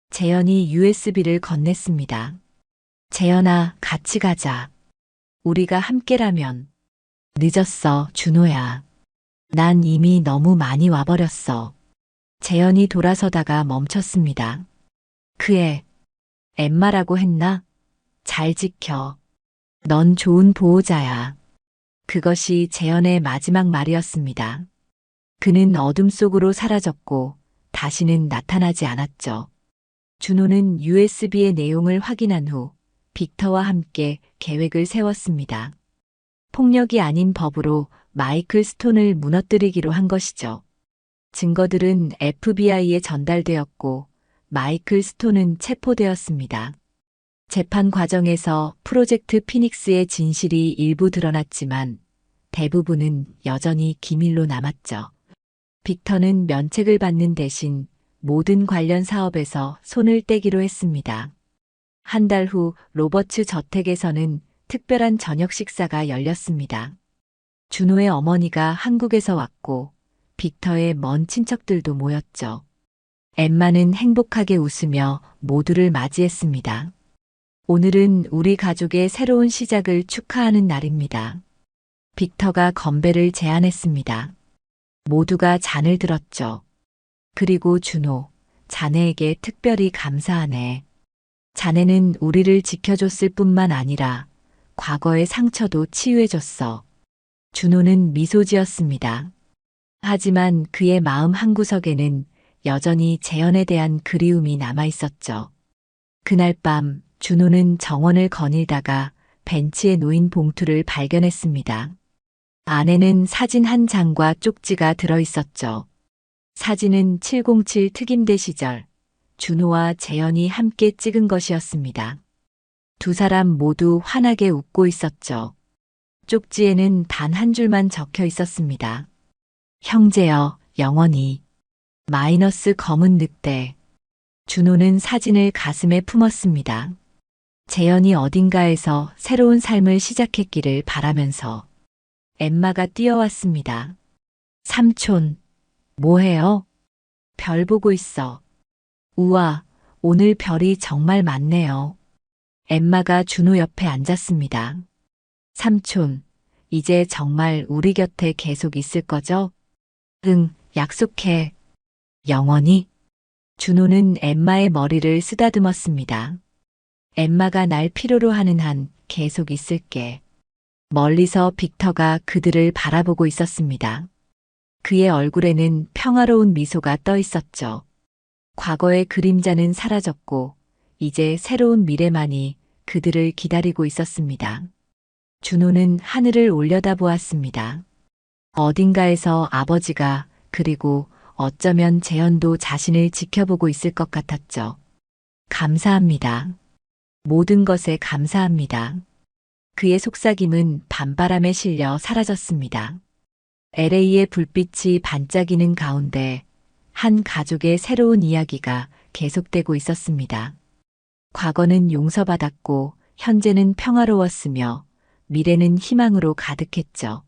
재현이 USB를 건넸습니다. 재현아, 같이 가자. 우리가 함께라면. 늦었어, 준호야. 난 이미 너무 많이 와버렸어. 재현이 돌아서다가 멈췄습니다. 그애, 엠마라고 했나? 잘 지켜. 넌 좋은 보호자야. 그것이 재현의 마지막 말이었습니다. 그는 어둠 속으로 사라졌고 다시는 나타나지 않았죠. 준호는 USB의 내용을 확인한 후 빅터와 함께 계획을 세웠습니다. 폭력이 아닌 법으로 마이클 스톤을 무너뜨리기로 한 것이죠. 증거들은 FBI에 전달되었고 마이클 스톤은 체포되었습니다. 재판 과정에서 프로젝트 피닉스의 진실이 일부 드러났지만 대부분은 여전히 기밀로 남았죠. 빅터는 면책을 받는 대신 모든 관련 사업에서 손을 떼기로 했습니다. 한 달 후 로버츠 저택에서는 특별한 저녁 식사가 열렸습니다. 준호의 어머니가 한국에서 왔고 빅터의 먼 친척들도 모였죠. 엠마는 행복하게 웃으며 모두를 맞이했습니다. 오늘은 우리 가족의 새로운 시작을 축하하는 날입니다. 빅터가 건배를 제안했습니다. 모두가 잔을 들었죠. 그리고 준호, 자네에게 특별히 감사하네. 자네는 우리를 지켜줬을 뿐만 아니라 과거의 상처도 치유해줬어. 준호는 미소 지었습니다. 하지만 그의 마음 한구석에는 여전히 재현에 대한 그리움이 남아 있었죠. 그날 밤 준호는 정원을 거닐다가 벤치에 놓인 봉투를 발견했습니다. 안에는 사진 한 장과 쪽지가 들어 있었죠. 사진은 707 특임대 시절 준호와 재현이 함께 찍은 것이었습니다. 두 사람 모두 환하게 웃고 있었죠. 쪽지에는 단 한 줄만 적혀 있었습니다. 형제여, 영원히. 마이너스 검은 늑대. 준호는 사진을 가슴에 품었습니다. 재현이 어딘가에서 새로운 삶을 시작했기를 바라면서 엠마가 뛰어왔습니다. 삼촌, 뭐해요? 별 보고 있어. 우와, 오늘 별이 정말 많네요. 엠마가 준호 옆에 앉았습니다. 삼촌, 이제 정말 우리 곁에 계속 있을 거죠? 응, 약속해. 영원히? 준호는 엠마의 머리를 쓰다듬었습니다. 엠마가 날 필요로 하는 한 계속 있을게. 멀리서 빅터가 그들을 바라보고 있었습니다. 그의 얼굴에는 평화로운 미소가 떠 있었죠. 과거의 그림자는 사라졌고 이제 새로운 미래만이 그들을 기다리고 있었습니다. 준호는 하늘을 올려다보았습니다. 어딘가에서 아버지가 그리고 어쩌면 재현도 자신을 지켜보고 있을 것 같았죠. 감사합니다. 모든 것에 감사합니다. 그의 속삭임은 밤바람에 실려 사라졌습니다. LA의 불빛이 반짝이는 가운데 한 가족의 새로운 이야기가 계속되고 있었습니다. 과거는 용서받았고 현재는 평화로웠으며 미래는 희망으로 가득했죠.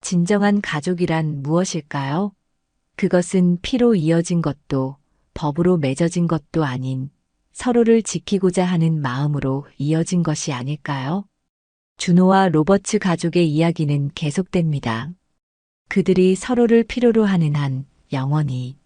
진정한 가족이란 무엇일까요? 그것은 피로 이어진 것도 법으로 맺어진 것도 아닌 서로를 지키고자 하는 마음으로 이어진 것이 아닐까요? 준호와 로버츠 가족의 이야기는 계속됩니다. 그들이 서로를 필요로 하는 한 영원히